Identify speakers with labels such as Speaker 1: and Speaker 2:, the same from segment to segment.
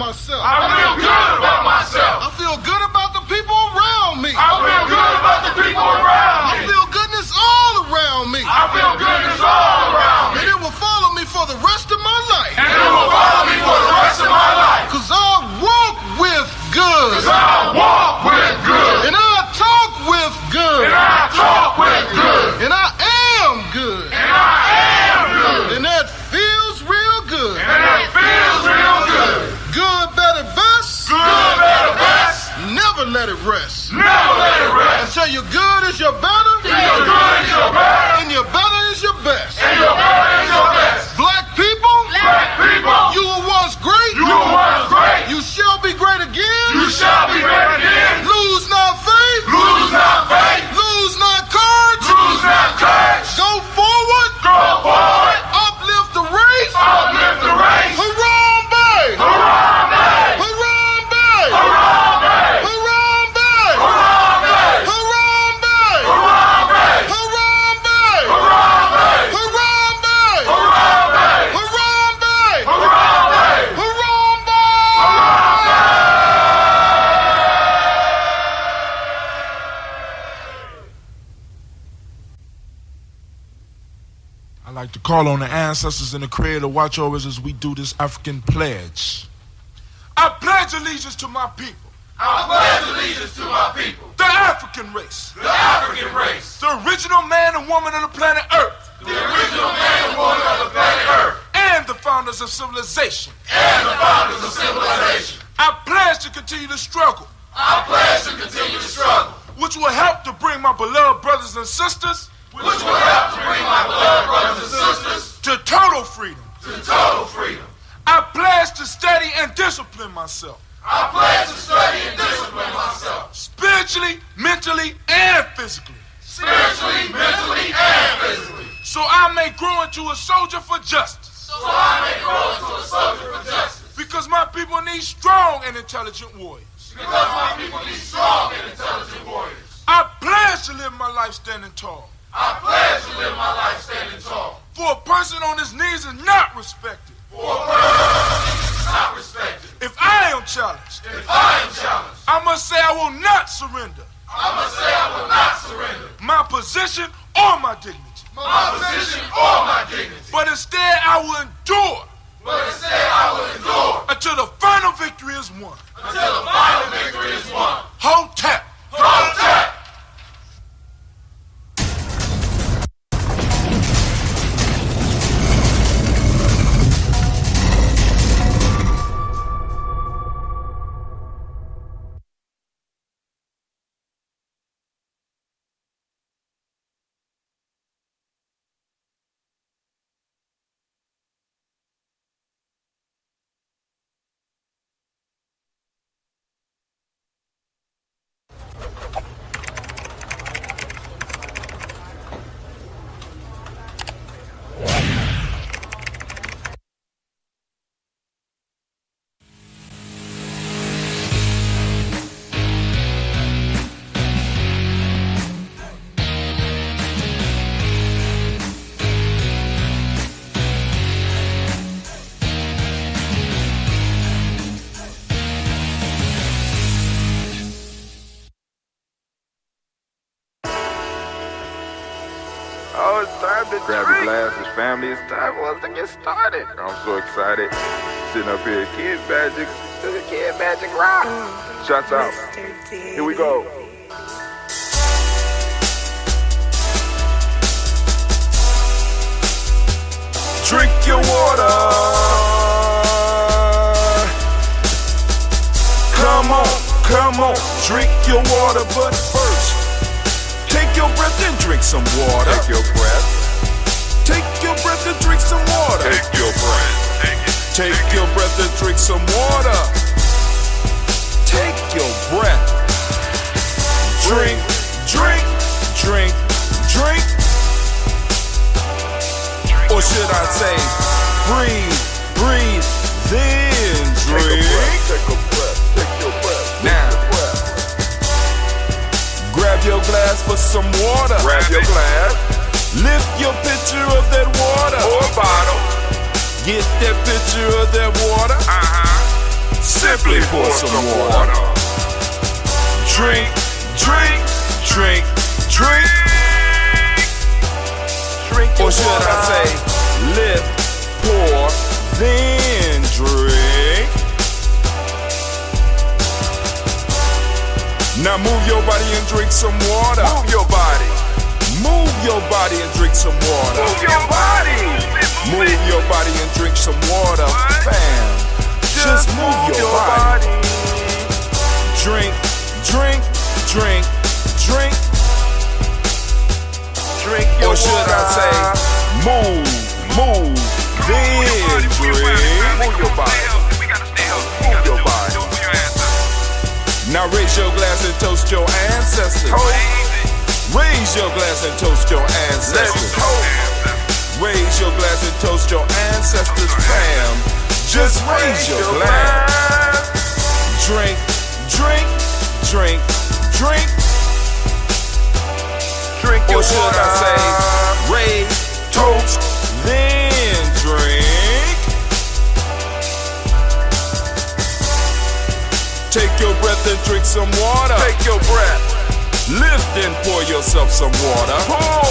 Speaker 1: myself.
Speaker 2: I feel good about myself.
Speaker 1: I feel good about the people around me.
Speaker 2: I feel good about the people around me.
Speaker 1: I feel goodness all around me.
Speaker 2: I feel goodness all around me.
Speaker 1: And it will follow me for the rest of my life.
Speaker 2: And it will follow me for the rest of my life.
Speaker 1: Cause I walk with good.
Speaker 2: Cause I walk with good.
Speaker 1: And I talk with good.
Speaker 2: And I talk with good.
Speaker 1: And I am good.
Speaker 2: And I am good.
Speaker 1: And that feels real good.
Speaker 2: And that feels real good.
Speaker 1: Good, better, best.
Speaker 2: Good, better, best.
Speaker 1: Never let it rest.
Speaker 2: Never let it rest.
Speaker 1: Until your good is your better.
Speaker 2: Till your good is your better.
Speaker 1: And your better is your best.
Speaker 2: And your better is your best.
Speaker 1: Black people.
Speaker 2: Black people.
Speaker 1: You were once great.
Speaker 2: You were once great.
Speaker 1: You shall be great again.
Speaker 2: You shall be great again.
Speaker 1: Lose not faith.
Speaker 2: Lose not faith.
Speaker 1: Lose not courage.
Speaker 2: Lose not courage.
Speaker 1: Go forward.
Speaker 2: Go forward.
Speaker 1: Uplift the race.
Speaker 2: Uplift the race.
Speaker 1: Harambe.
Speaker 2: Harambe.
Speaker 1: Harambe.
Speaker 2: Harambe.
Speaker 1: Harambe.
Speaker 2: Harambe.
Speaker 1: Harambe.
Speaker 2: Harambe.
Speaker 1: Harambe.
Speaker 2: Harambe.
Speaker 1: Harambe.
Speaker 2: Harambe.
Speaker 1: Harambe.
Speaker 2: Harambe.
Speaker 1: Harambe.
Speaker 3: I'd like to call on the ancestors and the Creator to watch over us as we do this African pledge. I pledge allegiance to my people.
Speaker 2: I pledge allegiance to my people.
Speaker 3: The African race.
Speaker 2: The African race.
Speaker 3: The original man and woman of the planet Earth.
Speaker 2: The original man and woman of the planet Earth.
Speaker 3: And the founders of civilization.
Speaker 2: And the founders of civilization.
Speaker 3: I pledge to continue to struggle.
Speaker 2: I pledge to continue to struggle.
Speaker 3: Which will help to bring my beloved brothers and sisters.
Speaker 2: Which will help to bring my beloved brothers and sisters.
Speaker 3: To total freedom.
Speaker 2: To total freedom.
Speaker 3: I pledge to study and discipline myself.
Speaker 2: I pledge to study and discipline myself.
Speaker 3: Spiritually, mentally, and physically.
Speaker 2: Spiritually, mentally, and physically.
Speaker 3: So I may grow into a soldier for justice.
Speaker 2: So I may grow into a soldier for justice.
Speaker 3: Because my people need strong and intelligent warriors.
Speaker 2: Because my people need strong and intelligent warriors.
Speaker 3: I pledge to live my life standing tall.
Speaker 2: I pledge to live my life standing tall.
Speaker 3: For a person on his knees is not respected.
Speaker 2: For a person on his knees is not respected.
Speaker 3: If I am challenged, I must say I will not surrender.
Speaker 2: I must say I will not surrender.
Speaker 3: My position or my dignity.
Speaker 2: My position or my dignity.
Speaker 3: But instead I will endure.
Speaker 2: But instead I will endure.
Speaker 3: Until the final victory is won.
Speaker 2: Until the final victory is won.
Speaker 3: Hold tap.
Speaker 2: Hold tap.
Speaker 4: Oh, it's time to grab your glasses, family. It's time for us to get started. I'm so excited. Sitting up here, Kid Magic, to the Kid Magic Rock. Shots out. Here we go.
Speaker 3: Drink your water. Come on, drink your water, but first, take your breath and drink some water.
Speaker 4: Take your breath.
Speaker 3: Take your breath and drink some water.
Speaker 4: Take your breath.
Speaker 3: Take your breath and drink some water. Take your breath. Drink, drink, drink, drink. Or should I say, breathe, breathe, then drink.
Speaker 4: Take a breath. Take your breath.
Speaker 3: Now, grab your glass for some water.
Speaker 4: Grab your glass.
Speaker 3: Lift your pitcher of that water.
Speaker 4: Or a bottle.
Speaker 3: Get that pitcher of that water.
Speaker 5: Simply pour some water. Drink, drink, drink, drink. Or should I say, lift, pour, then drink. Now move your body and drink some water.
Speaker 4: Move your body.
Speaker 5: Move your body and drink some water.
Speaker 4: Move your body.
Speaker 5: Move your body and drink some water, fam. Just move your body. Drink, drink, drink, drink.
Speaker 4: Drink your
Speaker 5: or should
Speaker 4: water.
Speaker 5: I say, move, then drink.
Speaker 4: Move your body. Move your body.
Speaker 5: Now raise your glass and toast your ancestors. Raise your glass and toast your ancestors. Raise your glass and toast your ancestors, fam. Just raise your glass. Drink, drink, drink, drink.
Speaker 4: Drink your
Speaker 5: or should
Speaker 4: water.
Speaker 5: I say, raise, toast, then drink. Take your breath and drink some water.
Speaker 4: Take your breath.
Speaker 5: Lift and pour yourself some water.
Speaker 4: Pour.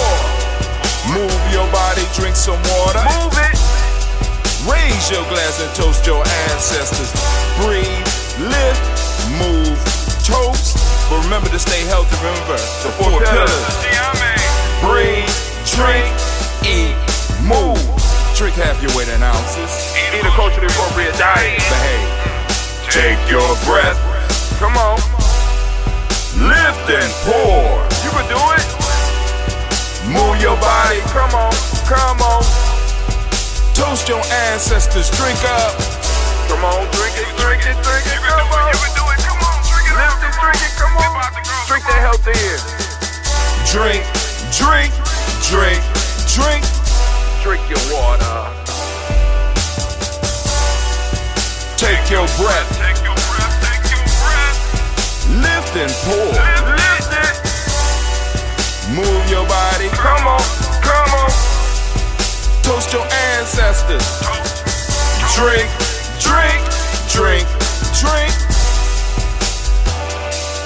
Speaker 5: Move your body, drink some water.
Speaker 4: Move it.
Speaker 5: Raise your glass and toast your ancestors. Breathe, lift, move, toast. But remember to stay healthy. Remember the four pillars. Breathe, drink, eat, move. Drink half your weight in ounces.
Speaker 4: Eat a culturally appropriate diet.
Speaker 5: Behave. Take your breath.
Speaker 4: Come on.
Speaker 5: Lift and pour.
Speaker 4: You can do it.
Speaker 5: Move your body.
Speaker 4: Come on. Come on.
Speaker 5: Toast your ancestors. Drink up.
Speaker 4: Come on. Drink it. Drink it. Drink it. Come on.
Speaker 2: You can do it. Come on, drink it.
Speaker 4: Lift it. Drink it. Come on. Drink that health in.
Speaker 5: Drink, drink, drink, drink.
Speaker 4: Drink your water.
Speaker 5: Take your breath.
Speaker 2: Take your breath. Take your breath.
Speaker 5: Lift and pour.
Speaker 4: Lift it.
Speaker 5: Move your body.
Speaker 4: Come on. Come on.
Speaker 5: Toast your ancestors. Drink, drink, drink, drink.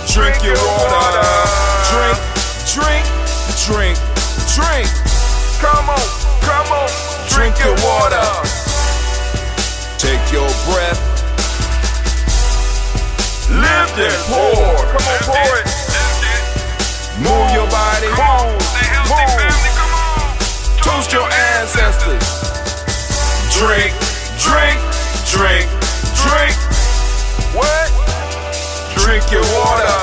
Speaker 5: Drink your water. Drink, drink, drink, drink.
Speaker 4: Come on. Come on.
Speaker 5: Drink your water. Take your breath. Lift and pour.
Speaker 4: Come on. Pour it.
Speaker 5: Move your body.
Speaker 2: Stay healthy, family. Come on.
Speaker 5: Toast your ancestors. Drink, drink, drink, drink.
Speaker 4: What?
Speaker 5: Drink your water.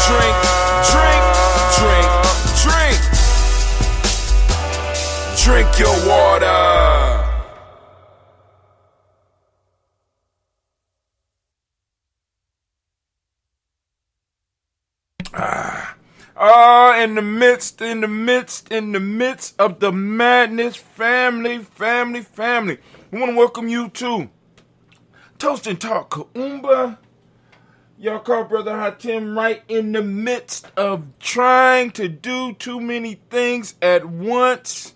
Speaker 5: Drink, drink, drink, drink. Drink your water. In the midst of the madness, family. We want to welcome you to Toast and Talk Kaumba. Y'all call Brother Hatim right in the midst of trying to do too many things at once.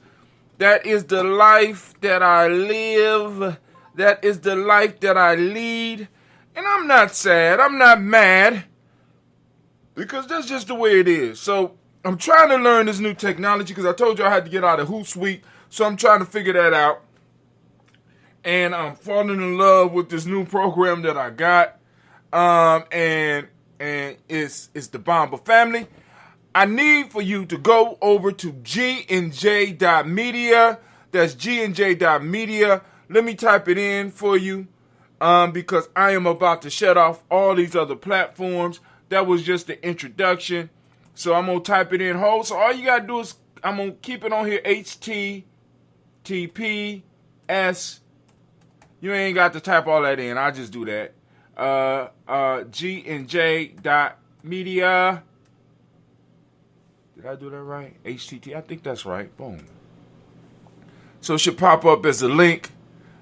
Speaker 5: That is the life that I live. That is the life that I lead. And I'm not sad. I'm not mad. Because that's just the way it is. So I'm trying to learn this new technology because I told you I had to get out of Hootsuite. So I'm trying to figure that out. And I'm falling in love with this new program that I got. And it's the bomb. But family, I need for you to go over to Gye-Nyame.media. That's Gye-Nyame.media. Let me type it in for you. Because I am about to shut off all these other platforms. That was just the introduction. So I'm going to type it in whole. So all you got to do is, I'm going to keep it on here, HTTPS. You ain't got to type all that in. I'll just do that. Gye-Nyame.media. Did I do that right? HTTP. I think that's right. Boom. So it should pop up as a link.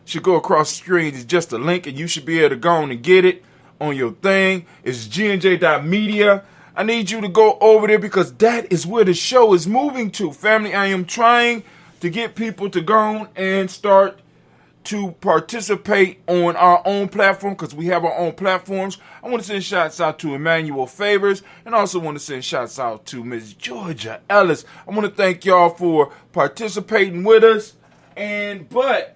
Speaker 5: Should go across the screen. It's just a link, and you should be able to go on and get it on your thing. It's Gye-Nyame.media. I need you to go over there because that is where the show is moving to. Family, I am trying to get people to go on and start to participate on our own platform, because we have our own platforms. I want to send shouts out to Emmanuel Favors, and also want to send shouts out to Miss Georgia Ellis. I want to thank y'all for participating with us. But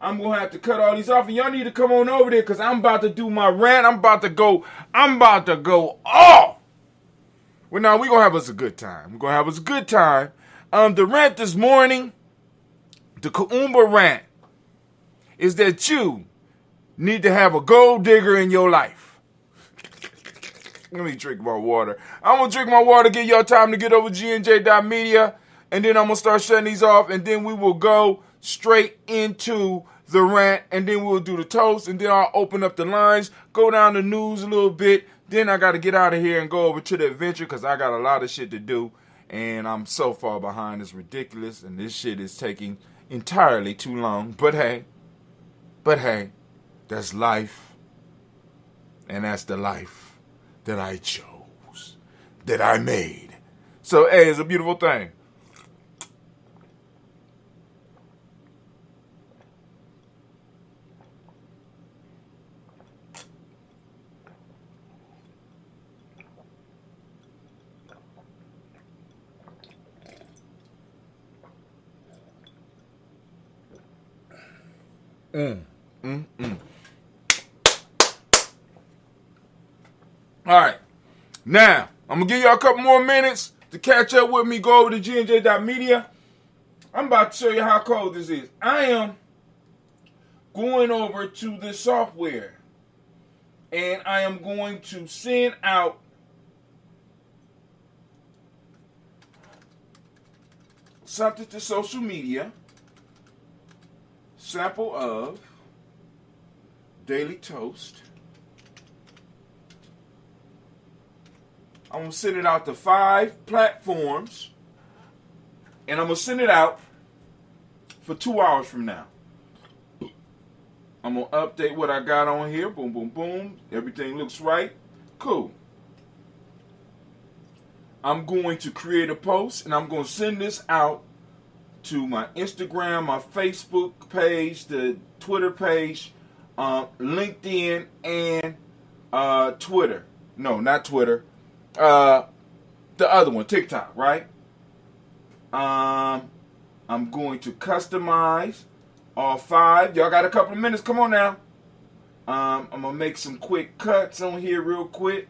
Speaker 5: I'm going to have to cut all these off, and y'all need to come on over there, because I'm about to do my rant. I'm about to go off. Well, now we're going to have us a good time. The rant this morning, the Kaumba rant, is that you need to have a gold digger in your life. Let me drink my water. I'm going to drink my water, give y'all time to get over GNJ.media, and then I'm going to start shutting these off, and then we will go straight into the rant, and then we'll do the toast, and then I'll open up the lines, go down the news a little bit. Then I got to get out of here and go over to the adventure, because I got a lot of shit to do, and I'm so far behind. It's ridiculous, and this shit is taking entirely too long. But hey, that's life, and that's the life that I chose, that I made. So hey, it's a beautiful thing. All right. Now, I'm going to give y'all a couple more minutes to catch up with me. Go over to GNJ.media. I'm about to show you how cold this is. I am going over to this software, and I am going to send out something to social media. Sample of Daily Toast. I'm going to send it out to 5 platforms. And I'm going to send it out for 2 hours from now. I'm going to update what I got on here. Boom, boom, boom. Everything looks right. Cool. I'm going to create a post, and I'm going to send this out to my Instagram, my Facebook page, the Twitter page, LinkedIn, and Twitter. No, not Twitter. The other one, TikTok, right? I'm going to customize all 5. Y'all got a couple of minutes. Come on now. I'm going to make some quick cuts on here real quick.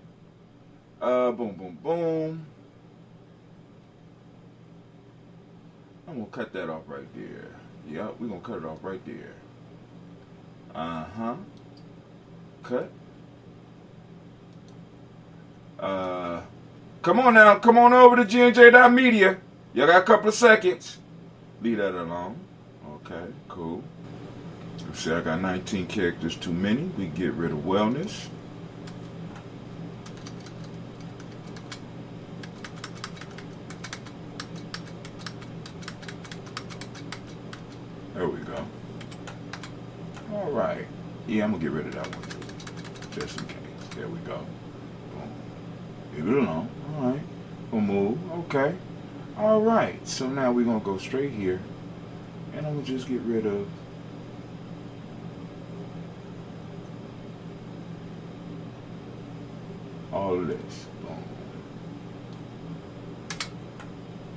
Speaker 5: Boom, boom, boom. I'm going to cut that off right there. Yep, we're going to cut it off right there. Cut. Come on now. Come on over to GNJ.media. Y'all got a couple of seconds. Leave that alone. Okay, cool. Let's see, I got 19 characters too many. We get rid of wellness. There we go. All right. Yeah, I'm going to get rid of that one too. Just in case. There we go. Boom. Leave it alone. All right. We'll move. Okay. All right. So now we're going to go straight here. And I'm going to just get rid of all of this. Boom.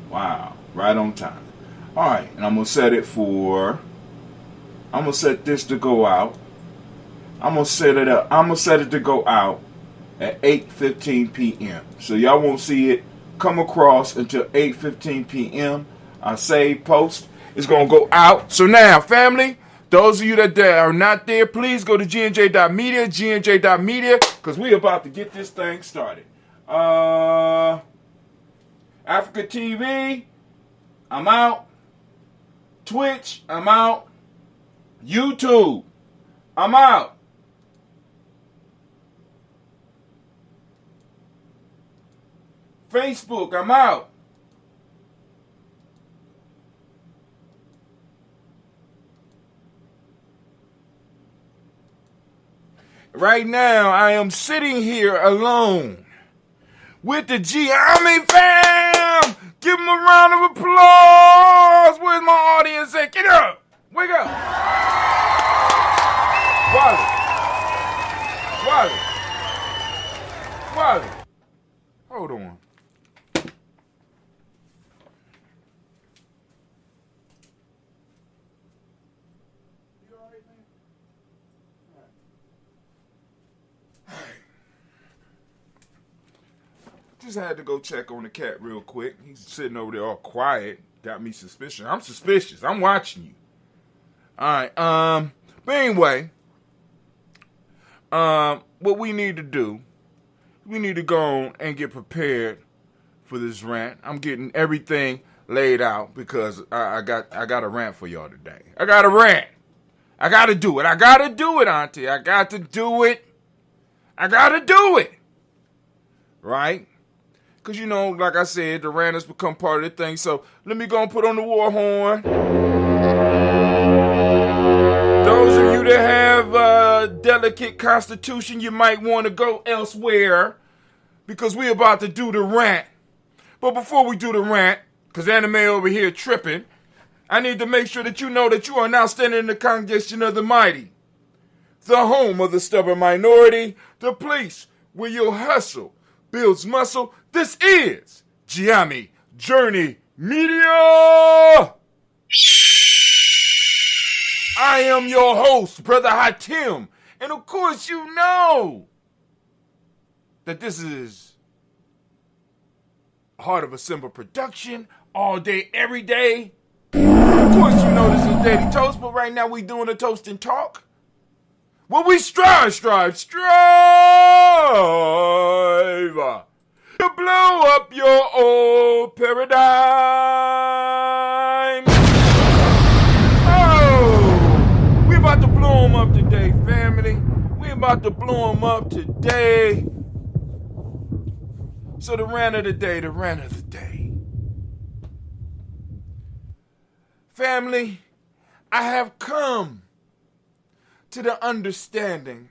Speaker 5: Wow. Right on time. All right, and I'm going to set it for, I'm going to set this to go out. I'm going to set it up. I'm going to set it to go out at 8:15 p.m. So y'all won't see it come across until 8:15 p.m. I save post. It's going to go out. So now, family, those of you that are not there, please go to GNJ.media, GNJ.media, because we're about to get this thing started. Africa TV, I'm out. Twitch, I'm out. YouTube, I'm out. Facebook, I'm out. Right now, I am sitting here alone with the Gye-Nyame fam. Give them a round of applause. Where's my audience at? Get up. Wake up. Wally. Wally. Wally. Hold on. Just had to go check on the cat real quick. He's sitting over there all quiet. Got me suspicious. I'm suspicious. I'm watching you. All right. But anyway, what we need to do, we need to go on and get prepared for this rant. I'm getting everything laid out because I got a rant for y'all today. I got a rant. I got to do it. I got to do it, Auntie. I got to do it. I got to do it. Right? Because, you know, like I said, the rant has become part of the thing. So let me go and put on the war horn. Those of you that have a delicate constitution, you might want to go elsewhere because we're about to do the rant. But before we do the rant, because Anime over here tripping, I need to make sure that you know that you are now standing in the congregation of the mighty, the home of the stubborn minority, the place where your hustle builds muscle. This is Gye-Nyame Journey Media. I am your host, Brother Hatim. And of course you know that this is Heart of a Simple production, all day, every day. Of course you know this is Daily Toast, but right now we doing a toast and talk. Well, we strive to blow up your old paradigm. Oh, we about to blow them up today, family. We about to blow them up today. So the rant of the day. Family, I have come to the understanding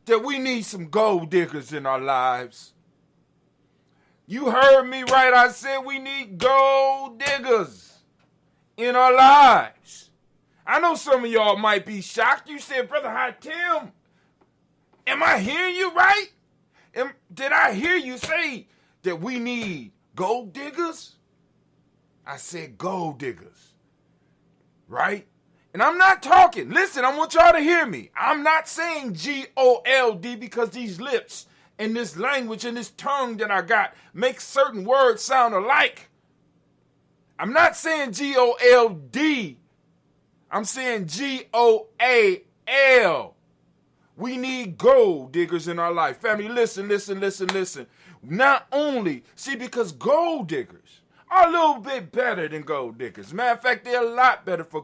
Speaker 5: that we need some gold diggers in our lives. You heard me right. I said we need gold diggers in our lives. I know some of y'all might be shocked. You said, Brother Hatim, am I hearing you right? Did I hear you say that we need gold diggers? I said gold diggers, right? And I'm not talking. Listen, I want y'all to hear me. I'm not saying G-O-L-D because these lips and this language and this tongue that I got makes certain words sound alike. I'm not saying G-O-L-D. I'm saying G-O-A-L. We need gold diggers in our life. Family, listen. Not only, see, because gold diggers are a little bit better than gold diggers. Matter of fact, they're a lot better for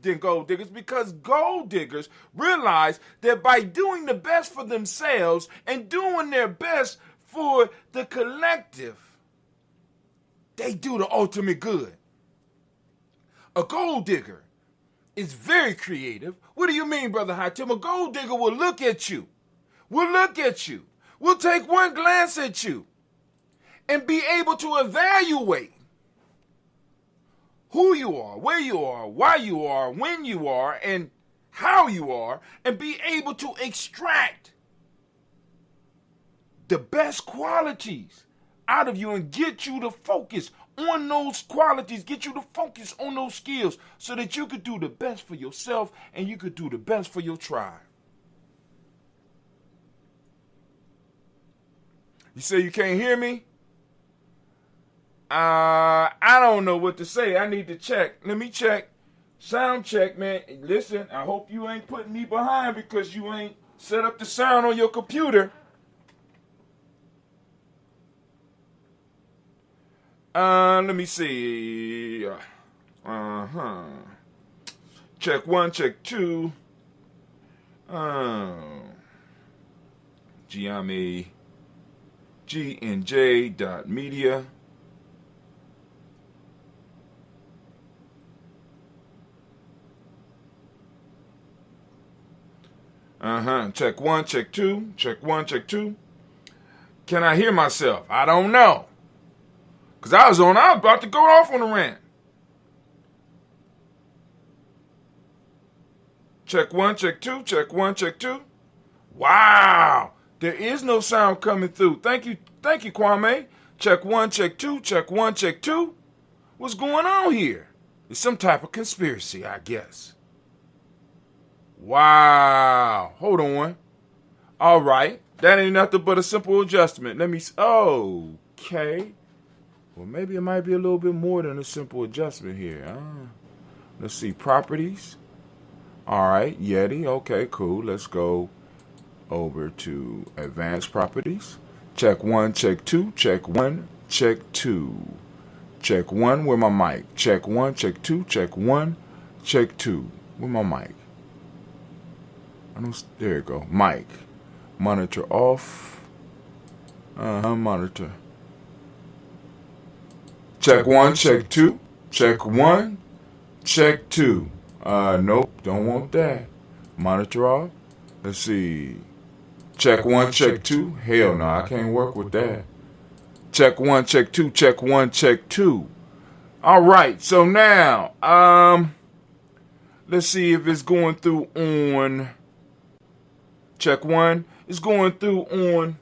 Speaker 5: than gold diggers because gold diggers realize that by doing the best for themselves and doing their best for the collective, they do the ultimate good. A gold digger is very creative. What do you mean, Brother Hatim? A gold digger will look at you. We'll take one glance at you and be able to evaluate who you are, where you are, why you are, when you are, and how you are, and be able to extract the best qualities out of you and get you to focus on those qualities, get you to focus on those skills so that you could do the best for yourself and you could do the best for your tribe. You say you can't hear me? I don't know what to say. I need to check. Let me check. Sound check, man. Listen, I hope you ain't putting me behind because you ain't set up the sound on your computer. Let me see. Check one, check two. Gye-Nyame, GNJ.media. Check one, check two. Check one, check two. Can I hear myself? I don't know. Because I was about to go off on a rant. Check one, check two, check one, check two. Wow. There is no sound coming through. Thank you, Kwame. Check one, check two, check one, check two. What's going on here? It's some type of conspiracy, I guess. Wow. Hold on. All right. That ain't nothing but a simple adjustment. Let me see. Okay. Well, maybe it might be a little bit more than a simple adjustment here. Let's see. Properties. All right. Yeti. Okay, cool. Let's go over to advanced properties. Check one, check two, check one, check two. Check one with my mic. Check one, check two, check one, check two with my mic. There you go. Mic. Monitor off. Monitor. Check one, check two, check one, check two. Nope, don't want that. Monitor off. Let's see. Check one, check two. Hell no, I can't work with that. Check one, check two, check one, check two. All right, so now, let's see if it's going through on check one. It's going through on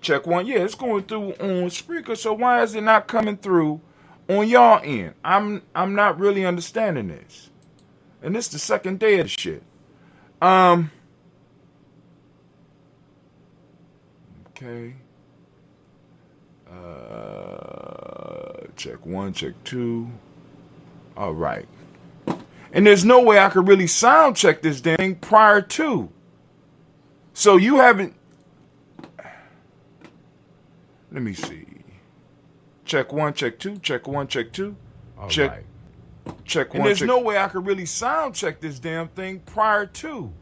Speaker 5: check one. Yeah, it's going through on Spreaker. So why is it not coming through on y'all end? I'm not really understanding this. And this is the second day of the shit. Okay. Check one, check two. All right. And there's no way I could really sound check this thing prior to. So you haven't. Let me see. Check one, check two, check one, check two. All check, right. Check one. And there's no way I could really sound check this damn thing prior to.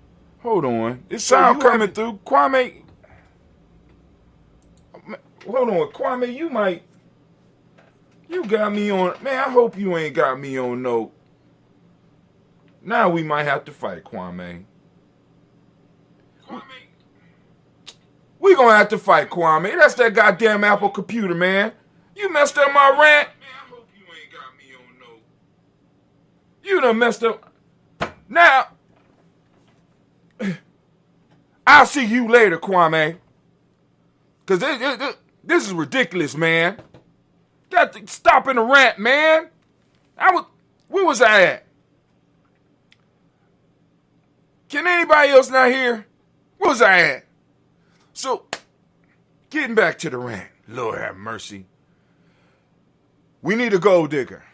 Speaker 5: Hold on. This sound coming through. Kwame. Hold on. Kwame, you got me on. Man, I hope you ain't got me on no. Now we might have to fight, Kwame. We gonna have to fight, Kwame. That's that goddamn Apple computer, man. You messed up my rant. Man, I hope you ain't got me on no. You done messed up. Now, I'll see you later, Kwame. Cause this is ridiculous, man. Got to stop in the rant, man. Where was I at? Can anybody else not hear? Where was I at? So, getting back to the rant. Lord have mercy. We need a gold digger.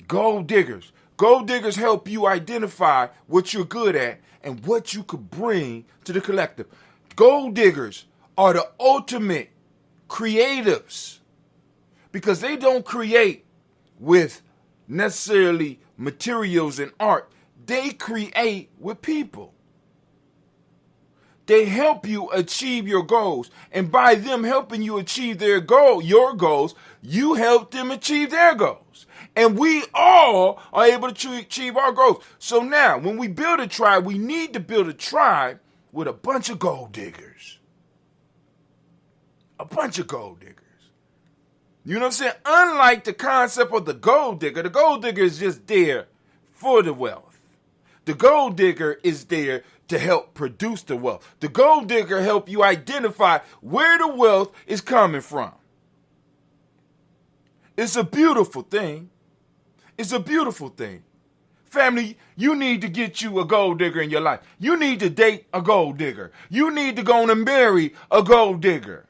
Speaker 5: Gold diggers. Gold diggers help you identify what you're good at and what you could bring to the collective. Gold diggers are the ultimate creatives because they don't create with necessarily materials and art. They create with people. They help you achieve your goals. And by them helping you achieve your goals, you help them achieve their goals. And we all are able to achieve our goals. So now, when we build a tribe, we need to build a tribe with a bunch of gold diggers. A bunch of gold diggers. You know what I'm saying? Unlike the concept of the gold digger is just there for the wealth. The gold digger is there to help produce the wealth. The gold digger help you identify where the wealth is coming from. It's a beautiful thing. It's a beautiful thing. Family, you need to get you a gold digger in your life. You need to date a gold digger. You need to go and marry a gold digger.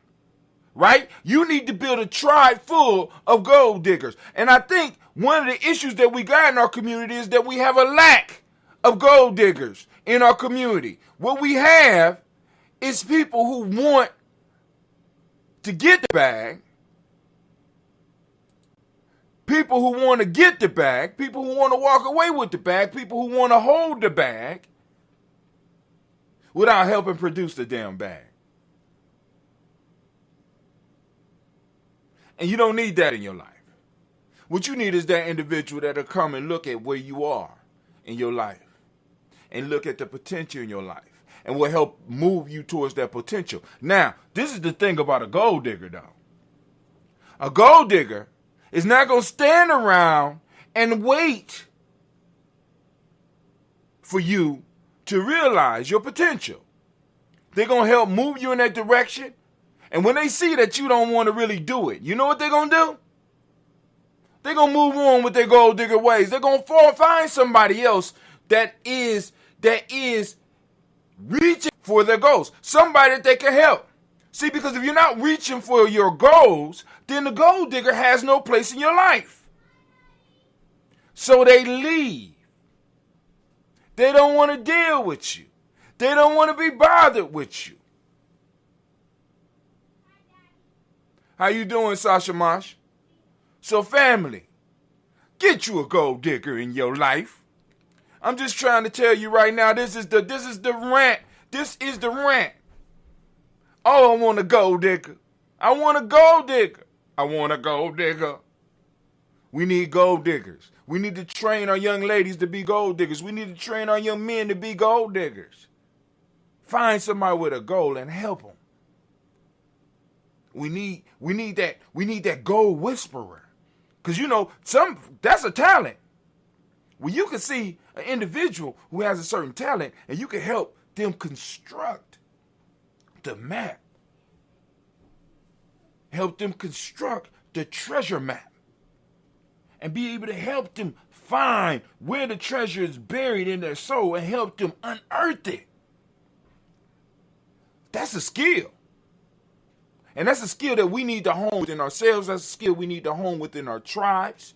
Speaker 5: Right? You need to build a tribe full of gold diggers. And I think one of the issues that we got in our community is that we have a lack of gold diggers in our community. What we have is people who want to get the bag, people who want to get the bag, people who want to walk away with the bag, people who want to hold the bag without helping produce the damn bag. And you don't need that in your life. What you need is that individual that'll come and look at where you are in your life and look at the potential in your life and will help move you towards that potential. Now, this is the thing about a gold digger, though. A gold digger is not going to stand around and wait for you to realize your potential. They're going to help move you in that direction. And when they see that you don't want to really do it, you know what they're going to do? They're going to move on with their gold digger ways. They're going to find somebody else that is reaching for their goals. Somebody that they can help. See, because if you're not reaching for your goals, then the gold digger has no place in your life. So they leave. They don't want to deal with you. They don't want to be bothered with you. How you doing, Sasha Mosh? So family, get you a gold digger in your life. I'm just trying to tell you right now, this is the rant. This is the rant. Oh, I want a gold digger. I want a gold digger. I want a gold digger. We need gold diggers. We need to train our young ladies to be gold diggers. We need to train our young men to be gold diggers. Find somebody with a goal and help them. We need that gold whisperer. Because you know, that's a talent. Well, you can see an individual who has a certain talent and you can help them construct the map. Help them construct the treasure map. And be able to help them find where the treasure is buried in their soul and help them unearth it. That's a skill. And that's a skill that we need to hone within ourselves. That's a skill we need to hone within our tribes.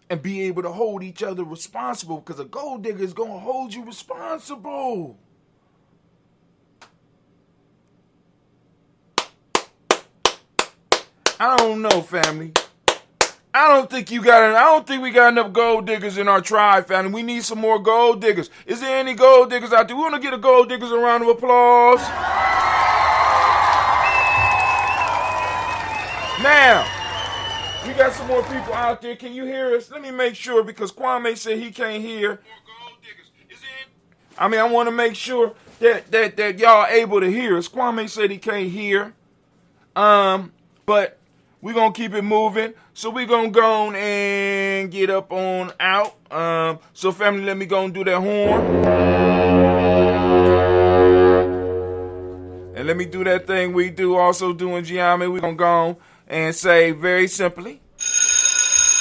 Speaker 5: And be able to hold each other responsible, because a gold digger is going to hold you responsible. I don't know, family. I don't think we got enough gold diggers in our tribe, family. We need some more gold diggers. Is there any gold diggers out there? We want to get a gold diggers a round of applause. Now, we got some more people out there. Can you hear us? Let me make sure, because Kwame said he can't hear. I want to make sure that y'all are able to hear us. Kwame said he can't hear. But we're going to keep it moving. So we're going to go on and get up on out. So family, let me go and do that horn. And let me do that thing we do also doing Gye-Nyame. We're going to go on and say very simply,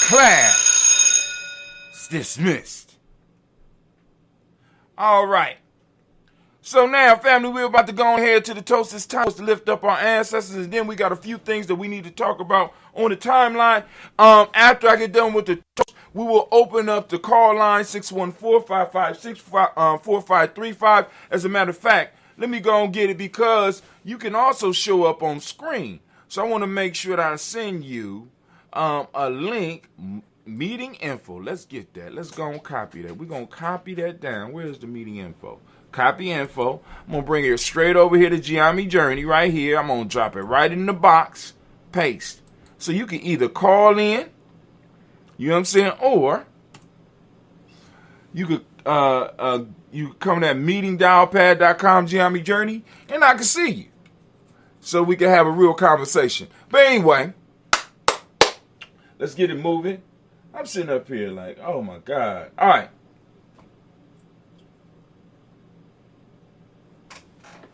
Speaker 5: class dismissed. All right. So now, family, we're about to go ahead to the toast. It's time to lift up our ancestors, and then we got a few things that we need to talk about on the timeline. After I get done with the toast, we will open up the call line 614-556-4535. As a matter of fact, let me go and get it, because you can also show up on screen. So I want to make sure that I send you a link, meeting info. Let's get that. Let's go and copy that. We're going to copy that down. Where's the meeting info? Copy info. I'm going to bring it straight over here to Gye-Nyame Journey right here. I'm going to drop it right in the box. Paste. So you can either call in, you know what I'm saying, or you could you come to that meetingdialpad.com Gye-Nyame Journey, and I can see you. So we can have a real conversation. But anyway, let's get it moving. I'm sitting up here like, oh my God. All right.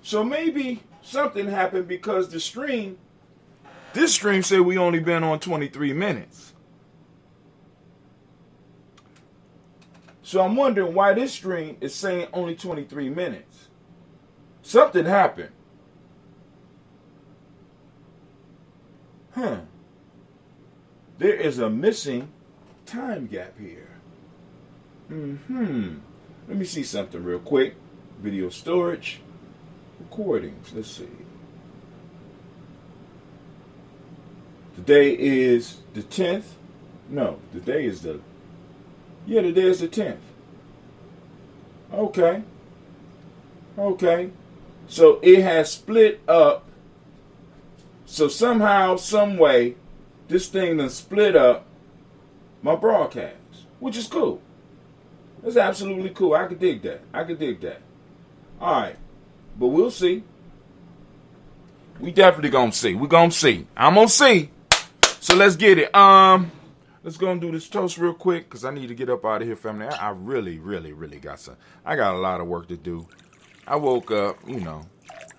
Speaker 5: So maybe something happened, because this stream said we only been on 23 minutes. So I'm wondering why this stream is saying only 23 minutes. Something happened. There is a missing time gap here. Let me see something real quick. Video storage. Recordings. Let's see. Today is the 10th. No, today is the 10th. Okay. So it has split up. So somehow, some way, this thing done split up my broadcast, which is cool. That's absolutely cool. I can dig that. All right. But we'll see. We definitely gonna see. We're gonna see. I'm gonna see. So let's get it. let's go and do this toast real quick because I need to get up out of here, family. I really got some. I got a lot of work to do. I woke up, you know.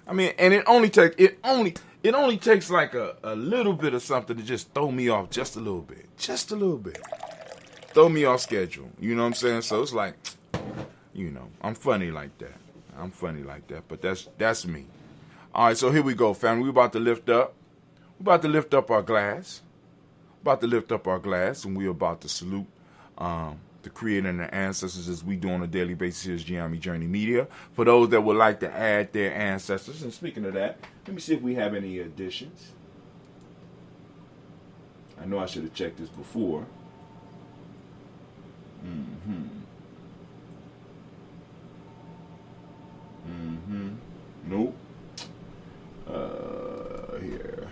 Speaker 5: I mean, and it only takes like a little bit of something to just throw me off just a little bit. Just a little bit. Throw me off schedule. You know what I'm saying? So it's like, you know, I'm funny like that. But that's me. All right, so here we go, family. We're about to lift up. We're about to lift up our glass. And we're about to salute the Creator and the ancestors as we do on a daily basis here at Gye-Nyame Journey Media. For those that would like to add their ancestors, and speaking of that, let me see if we have any additions. I know I should have checked this before. Nope. Here.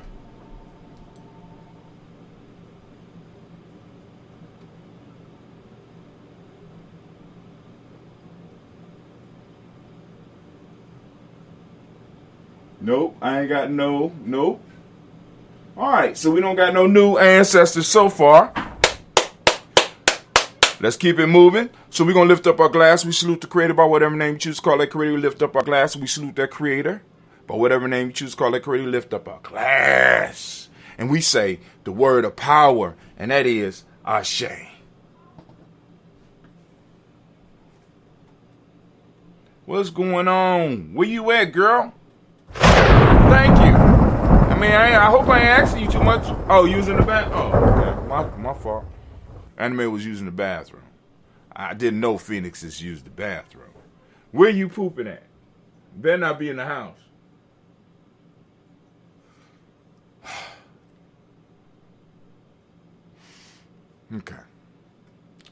Speaker 5: Nope, I ain't got nope. All right, so we don't got no new ancestors so far. Let's keep it moving. So we're going to lift up our glass. We salute the Creator by whatever name you choose to call that Creator. We lift up our glass. We salute that Creator by whatever name you choose to call that Creator. We lift up our glass. And we say the word of power, and that is Ashe. What's going on? Where you at, girl? Thank you. I mean, I hope I ain't asking you too much. Oh, using the bathroom? Oh, okay. My fault. Anime was using the bathroom. I didn't know Phoenixes used the bathroom. Where you pooping at? Better not be in the house. Okay.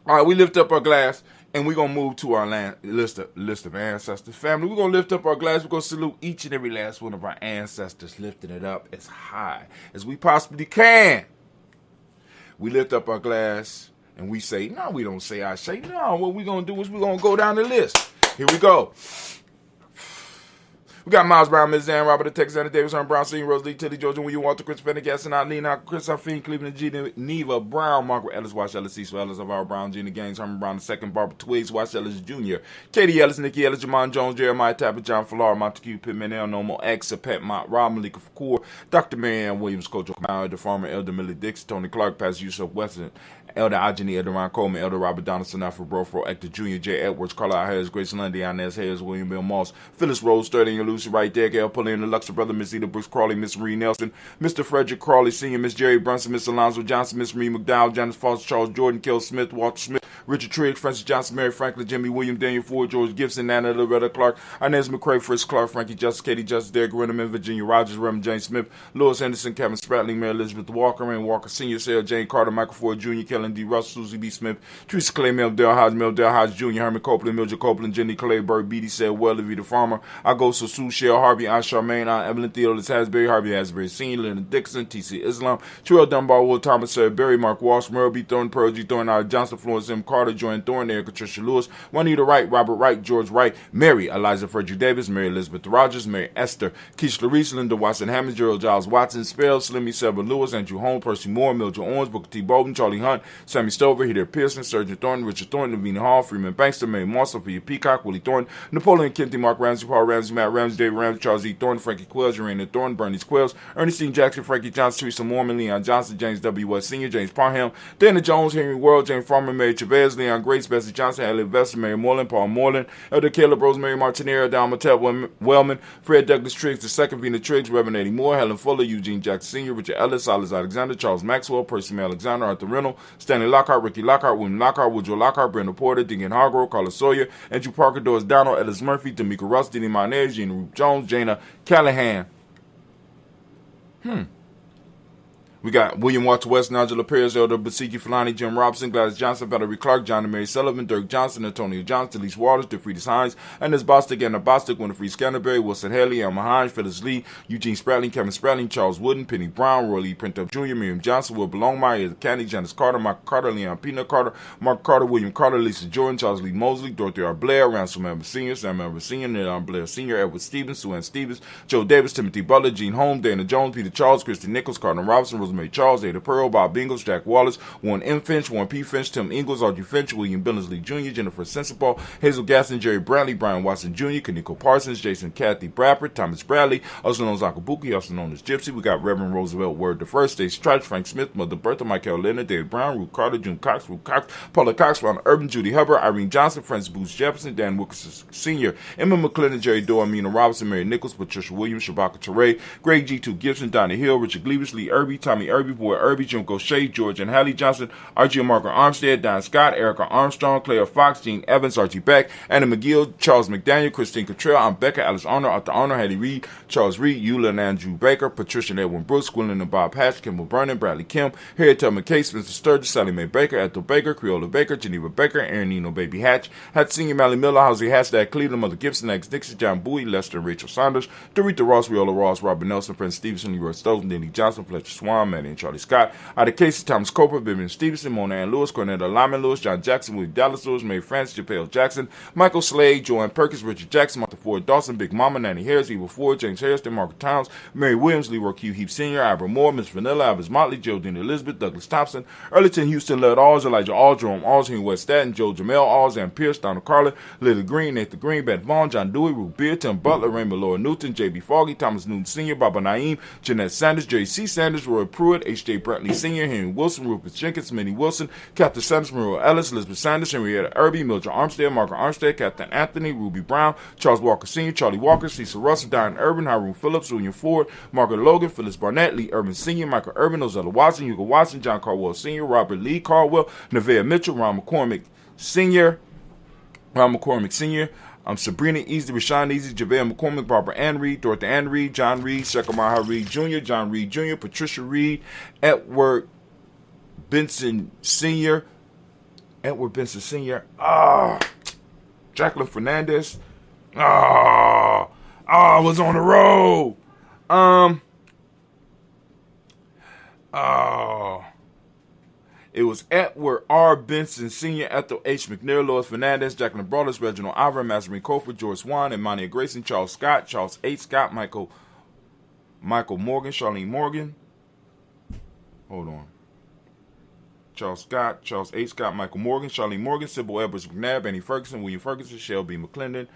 Speaker 5: All right, we lift up our glass, and we're going to move to our list of ancestors. Family, we're going to lift up our glass. We're going to salute each and every last one of our ancestors, lifting it up as high as we possibly can. We lift up our glass, and we say, no, we don't say Ashe. No, what we're going to do is we're going to go down the list. Here we go. We got Miles Brown, Ms. Dan, Robert, the Texas, Davis, Herman Brown, Senior, Rose Lee, Tilly, Georgia, William Walter, Chris Fennegas, and Eileen, Chris Arfine, Cleveland, G, Neva Brown, Margaret Ellis, Wash Ellis, Cecil Ellis, Alvaro Brown, Gina Gaines, Herman Brown II, Barbara Twigs, Wash Ellis Jr., Katie Ellis, Nikki Ellis, Jamon Jones, Jeremiah Tapper, John Fallar, Montague Pittman, El Nomo, X, Pet Mott, Rob Malika Fakour, Dr. Marianne Williams, Coach O'Connor, the farmer, Elder Millie Dix, Tony Clark, Pastor Yusuf Weston, Elder Ajani, Elder Ron Coleman, Elder Robert Donaldson, Alfred Brofro, Hector Jr., J. Edwards, Carlisle Harris, Grace Lundy, Inez Harris, William Bill Moss, Phyllis Rose, Sterling, and Lucy right there, Gail Pulliam, the Luxor brother, Miss Eda Brooks Crawley, Miss Marie Nelson, Mr. Frederick Crawley Sr., Miss Jerry Brunson, Miss Alonzo Johnson, Miss Marie McDowell, Janice Foster, Charles Jordan, Kel Smith, Walter Smith, Richard Triggs, Francis Johnson, Mary Franklin, Jimmy William, Daniel Ford, George Gibson, Nana Loretta Clark, Inez McCrae, Fritz Clark, Frankie Justice, Katie Justice, Derek Renneman, Virginia Rogers, Reverend James Smith, Louis Henderson, Kevin Spratling, Mary Elizabeth Walker, and Walker Sr., Sarah Jane Carter, Michael Ford Jr., Kellen D. Russell, Susie B. Smith, Teresa Clay, Mel Del Hodge Jr., Herman Copeland, Mildred Copeland, Jenny Clay, Bird Beatty, said well, the Farmer, I go so Sue, Shell, Harvey, Aunt Charmaine, Aunt Evelyn Theodore, Hasbury, Harvey Hasbury Sr., Leonard Dixon, T.C. Islam, Terrell Dunbar, Will Thomas, Sarah Berry, Mark Walsh, Merle B. Thorne, Pearl G. Thorne, Ira Johnson, Florence M. Carter, Joanne Thorne, Erica Tricia Lewis, Juanita Wright, Robert Wright, George Wright, Mary, Eliza Frederick Davis, Mary Elizabeth Rogers, Mary Esther, Keisha Larice, Linda Watson Hammond, Gerald Giles Watson, Spell, Slimmy Selva Lewis, Andrew Holmes, Percy Moore, Mildred Owens, Booker T. Bolden, Charlie Hunt, Sammy Stover, Heather Pearson, Sergeant Thornton, Richard Thornton, Lavina Hall, Freeman Bankster, Mary Moss, Sophia Peacock, Willie Thornton, Napoleon Kennedy, Mark Ramsey, Paul Ramsey, Matt Ramsey, David Ramsey, Charles E. Thornton, Frankie Quells, Urania Thornton, Bernice Quells, Ernestine Jackson, Frankie Johnson, Teresa Mormon, Leon Johnson, James W. West Sr., James Parham, Dana Jones, Henry World, James Farmer, Mary Chavez, Leon Grace, Bessie Johnson, Haley Vester, Mary Moreland, Paul Moreland, Elder Caleb Rosemary Martinera, Don Mattel Wellman, Fred Douglas Triggs, II, Vina Triggs, Reverend Eddie Moore, Helen Fuller, Eugene Jackson Sr., Richard Ellis, Silas Alexander, Charles Maxwell, Percy May Alexander, Arthur Reynolds, Stanley Lockhart, Ricky Lockhart, William Lockhart, Woodrow Lockhart, Brenda Porter, Deacon Hargrove, Carla Sawyer, Andrew Parker, Doris Donald, Ellis Murphy, D'Amica Russ, Denny Monez, Gina Roop Jones, Jana Callahan. We got William Walter West, Nigel Perez, Elder Basiki Filani, Jim Robinson, Gladys Johnson, Valerie Clark, John and Mary Sullivan, Dirk Johnson, Antonio Johnson, Elise Waters, DeFriedis Hines, Anders Bostic, Anna Bostic, Winifred Scanterbury, Wilson Haley, Elma Hines, Phyllis Lee, Eugene Spratling, Kevin Spratling, Charles Wooden, Penny Brown, Roy Lee Pinto Jr., Miriam Johnson, Will Belongmeyer, Candy, Janice Carter, Michael Carter, Leon Peanut Carter, Mark Carter, William Carter, Lisa Jordan, Charles Lee Mosley, Dorothy R. Blair, Ransom Elmer Sr., Sam Elmer Sr., Neil Blair Sr., Edward Stevens, Sue Ann Stevens, Joe Davis, Timothy Butler, Gene Holmes, Dana Jones, Peter Charles, Christy Nichols, Cardinal Robinson, Rosemary Rosemary Charles, Ada Pearl, Bob Ingles, Jack Wallace, Warren M. Finch, Warren P. Finch, Tim Ingles, Audrey Finch, William Billingsley Jr., Jennifer Sensible, Hazel Gaston, Jerry Bradley, Brian Watson Jr., Kaniko Parsons, Jason Kathy Bradford, Thomas Bradley, also known as Akabuki, also known as Gypsy. We got Reverend Roosevelt Word the First, Stacey Trice, Frank Smith, Mother Bertha, Michael Leonard, David Brown, Ruth Carter, June Cox, Ruth Cox, Paula Cox, Ron Urban, Judy Hubbard, Irene Johnson, Francis Booth Jefferson, Dan Wilkerson Sr., Emma McClendon, Jerry Doe, Amina Robinson, Mary Nichols, Patricia Williams, Shabaka Teray, Greg G2 Gibson, Donnie Hill, Richard Gleavis, Lee Irby, Tommy Irby, Boy Irby, Jim Gaucher, George and Hallie Johnson, Archie and Margaret Armstead, Don Scott, Erica Armstrong, Claire Fox, Gene Evans, Archie Beck, Anna McGill, Charles McDaniel, Christine Cottrell, I'm Becca, Alice Arnold, Arthur Arnold, Hattie Reed, Charles Reed, Eula and Andrew Baker, Patricia and Edwin Brooks, Gwendolyn and Bob Hatch, Kimball Vernon, Bradley Kim, Harriet Tubman Case, Spencer Sturgis, Sally Mae Baker, Ethel Baker, Creola Baker, Geneva Baker, Aaron Nino Baby Hatch, Hat Senior, Mally Miller, Housie Hashtag Cleveland, Mother Gibson, X Dixie, John Bowie, Lester and Rachel Saunders, Dorita Ross, Riola Ross, Robert Nelson, Prince Stevenson, Leroy Stokes, Denny Johnson, Fletcher Swan, Maddie and Charlie Scott, Ida Casey, Thomas Coper, Vivian Stevenson, Mona Ann Lewis, Cornetta Lyman Lewis, John Jackson, Willie Dallas Lewis, Mary Francis, Japel Jackson, Michael Slade, Joanne Perkins, Richard Jackson, Martha Ford Dawson, Big Mama, Nanny Harris, Eva Ford, James Harrison, Margaret Towns, Mary Williams, Leroy Q. Heap Sr., Ivor Moore, Miss Vanilla, Alvis Motley, Geraldine Elizabeth, Douglas Thompson, Earlington Houston, Led Alls, Elijah Alls, Jerome Alls, Henry West Staten, Joe Jamel Alls, Ann Pierce, Donald Carlin, Lily Green, Nathan Green, Beth Vaughn, John Dewey, Ruth Beard, Tim Butler, Raymond Laura Newton, J.B. Foggy, Thomas Newton Sr., Baba Naeem, Jeanette Sanders, J.C. Sanders, Roy Pruitt, H.J. Brantley Sr., Henry Wilson, Rufus Jenkins, Minnie Wilson, Captain Sanders, Maria Ellis, Elizabeth Sanders, Henrietta Irby, Mildred Armstead, Margaret Armstead, Captain Anthony, Ruby Brown, Charles Walker Sr., Charlie Walker, Cecil Russell, Diane Urban, Hiram Phillips, William Ford, Margaret Logan, Phyllis Barnett, Lee Urban Sr., Michael Urban, Ozella Watson, Hugo Watson, John Caldwell Sr., Robert Lee Caldwell, Nevaeh Mitchell, Ron McCormick Sr., Sabrina Easy, Rashawn Easy, JaVale McCormick, Barbara Ann Reed, Dorothy Ann Reed, John Reed, Shekamaha Reed Jr., John Reed Jr., Patricia Reed, Edward Benson Sr., Jacqueline Fernandez, I was on the road. It was Edward R. Benson Sr., Ethel H. McNair, Lois Fernandez, Jacqueline Brothers, Reginald Ivor, Mazarin Cofer, George Swan, Imania Grayson, Charles Scott, Charles H. Scott, Michael Morgan, Charlene Morgan. Hold on. Charles Scott, Charles H. Scott, Michael Morgan, Charlene Morgan, Sybil Edwards McNabb, Annie Ferguson, William Ferguson, Shelby McClendon.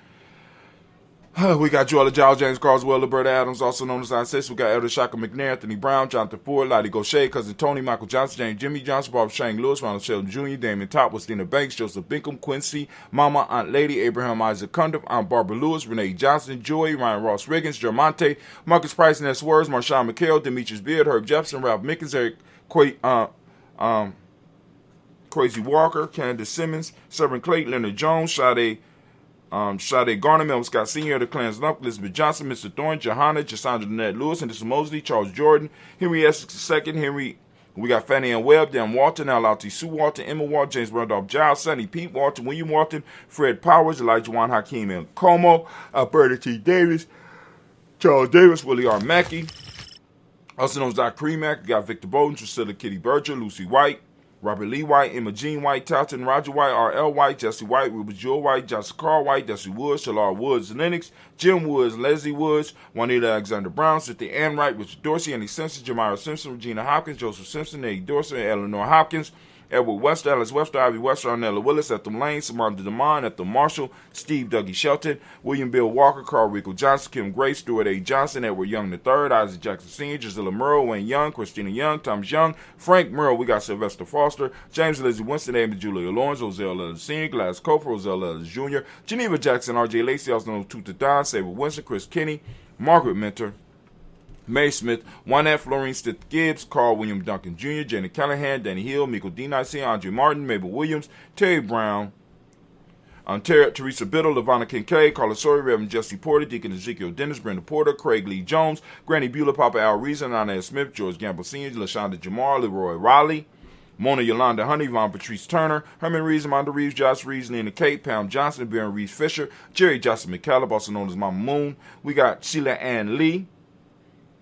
Speaker 5: We got Joella Giles, James Carswell, Roberta Adams, also known as I6. We got Elder Shaka McNair, Anthony Brown, Jonathan Ford, Lottie Gaucher, Cousin Tony, Michael Johnson, James Jimmy Johnson, Barbara Shane Lewis, Ronald Sheldon Jr., Damon Top, Westina Banks, Joseph Binkham, Quincy, Mama, Aunt Lady, Abraham Isaac Cundiff, Aunt Barbara Lewis, Renee Johnson, Joy, Ryan Ross Riggins, Germonte, Marcus Price, Ness Words, Marshawn McHale, Demetrius Beard, Herb Jefferson, Ralph Mickens, Eric Crazy Walker, Candace Simmons, Severn Clayton, Leonard Jones, Sade Garner, Melvin Scott Sr., the Clans Lump, Elizabeth Johnson, Mr. Thorne, Johanna, Cassandra Ned Lewis, Henderson Mosley, Charles Jordan, Henry Essex II, we got Fannie Ann Webb, Dan Walton, Alauti Sue Walton, Emma Walton, James Randolph Giles, Sonny Pete Walton, William Walton, Fred Powers, Elijah Juan Hakeem and Como, Alberta T. Davis, Charles Davis, Willie R. Mackey, also known as Doc Premack, we got Victor Bowden, Drusilla Kitty Berger, Lucy White, Robert Lee White, Emma Jean White, Talton, Roger White, R.L. White, Jesse White, Ruben Jewel White, Johnson Carl White, Dusty Woods, Shalar Woods, Lennox, Jim Woods, Leslie Woods, Juanita Alexander Brown, Cynthia Ann Wright, Richard Dorsey, Andy Simpson, Jamira Simpson, Regina Hopkins, Joseph Simpson, Eddie Dorsey, Eleanor Hopkins, Edward Wester, Alice Webster, Ivy Wester, Arnella Willis, Ethel Lane, Samantha DeMond, Ethel Marshall, Steve Dougie Shelton, William Bill Walker, Carl Rico Johnson, Kim Grace, Stuart A. Johnson, Edward Young III, Isaac Jackson Sr., Gisela Murrow, Wayne Young, Christina Young, Thomas Young, Frank Murrow, we got Sylvester Foster, James Lizzie Winston, Amy Julia Lawrence, Ozell Ellis Sr., Glass Cofer, Ozell Ellis Jr., Geneva Jackson, R.J. Lacey, also known as Tuta Don, Saber Winston, Chris Kinney, Margaret Mentor, May Smith, Juanette Florine Stith Gibbs, Carl William Duncan Jr., Janet Callahan, Danny Hill, Miko D. Andre Martin, Mabel Williams, Terry Brown, Teresa Biddle, Lavonna Kincaid, Carla Sawyer, Reverend Jesse Porter, Deacon Ezekiel Dennis, Brenda Porter, Craig Lee Jones, Granny Beulah, Papa Al Reason, Anna Smith, George Gamble Sr., LaShonda Jamar, Leroy Riley, Mona Yolanda Honey, Von Patrice Turner, Herman Reeves, Amanda Reeves, Josh Reeves, Nina Kate, Pam Johnson, Baron Reeves Fisher, Jerry Johnson McCallum, also known as Mama Moon. We got Sheila Ann Lee,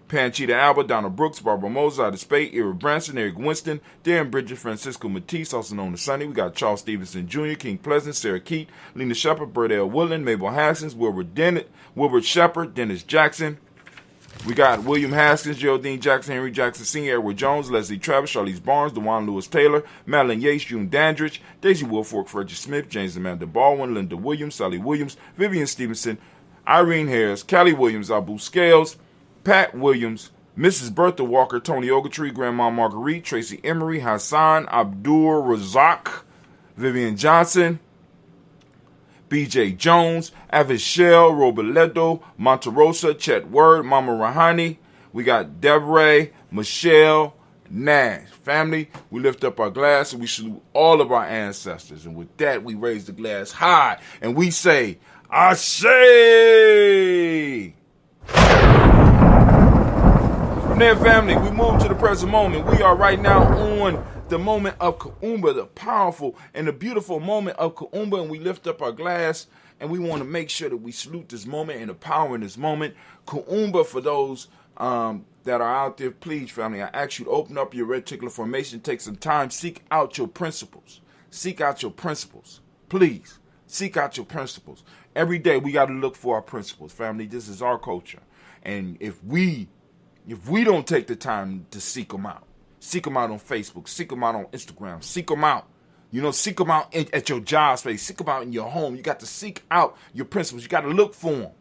Speaker 5: Panchita Alba, Donna Brooks, Barbara Moses, Ida Spade, Ira Branson, Eric Winston, Darren Bridges, Francisco Matisse, also known as Sonny. We got Charles Stevenson Jr., King Pleasant, Sarah Keat, Lena Shepard, Bert L. Woodland, Mabel Haskins, Wilbert Shepard, Dennis Jackson, We got William Haskins, Geraldine Jackson, Henry Jackson Sr., Edward Jones, Leslie Travis, Charlize Barnes, DeJuan Lewis Taylor, Madeline Yates, June Dandridge, Daisy Wilfork, Frederick Smith, James Amanda Baldwin, Linda Williams, Sally Williams, Vivian Stevenson, Irene Harris, Callie Williams, Abu Scales, Pat Williams, Mrs. Bertha Walker, Tony Ogletree, Grandma Marguerite, Tracy Emery, Hassan Abdur Razak, Vivian Johnson, B.J. Jones, Avishel, Robledo, Monterosa, Chet Word, Mama Rahani. We got Deborah, Michelle, Nash. Family, we lift up our glass and we salute all of our ancestors. And with that, we raise the glass high and we say, Ashe! From there, family, we move to the present moment. We are right now on the moment of Kuumba, the powerful and the beautiful moment of Kuumba, and we lift up our glass and we want to make sure that we salute this moment and the power in this moment. Kuumba, for those that are out there, please, family, I ask you to open up your reticular formation, take some time, seek out your principles. Seek out your principles. Please, seek out your principles. Every day we got to look for our principles, family. This is our culture. And if we don't take the time to seek them out on Facebook, seek them out on Instagram, seek them out. Seek them out at your job space, seek them out in your home. You got to seek out your principles. You got to look for them,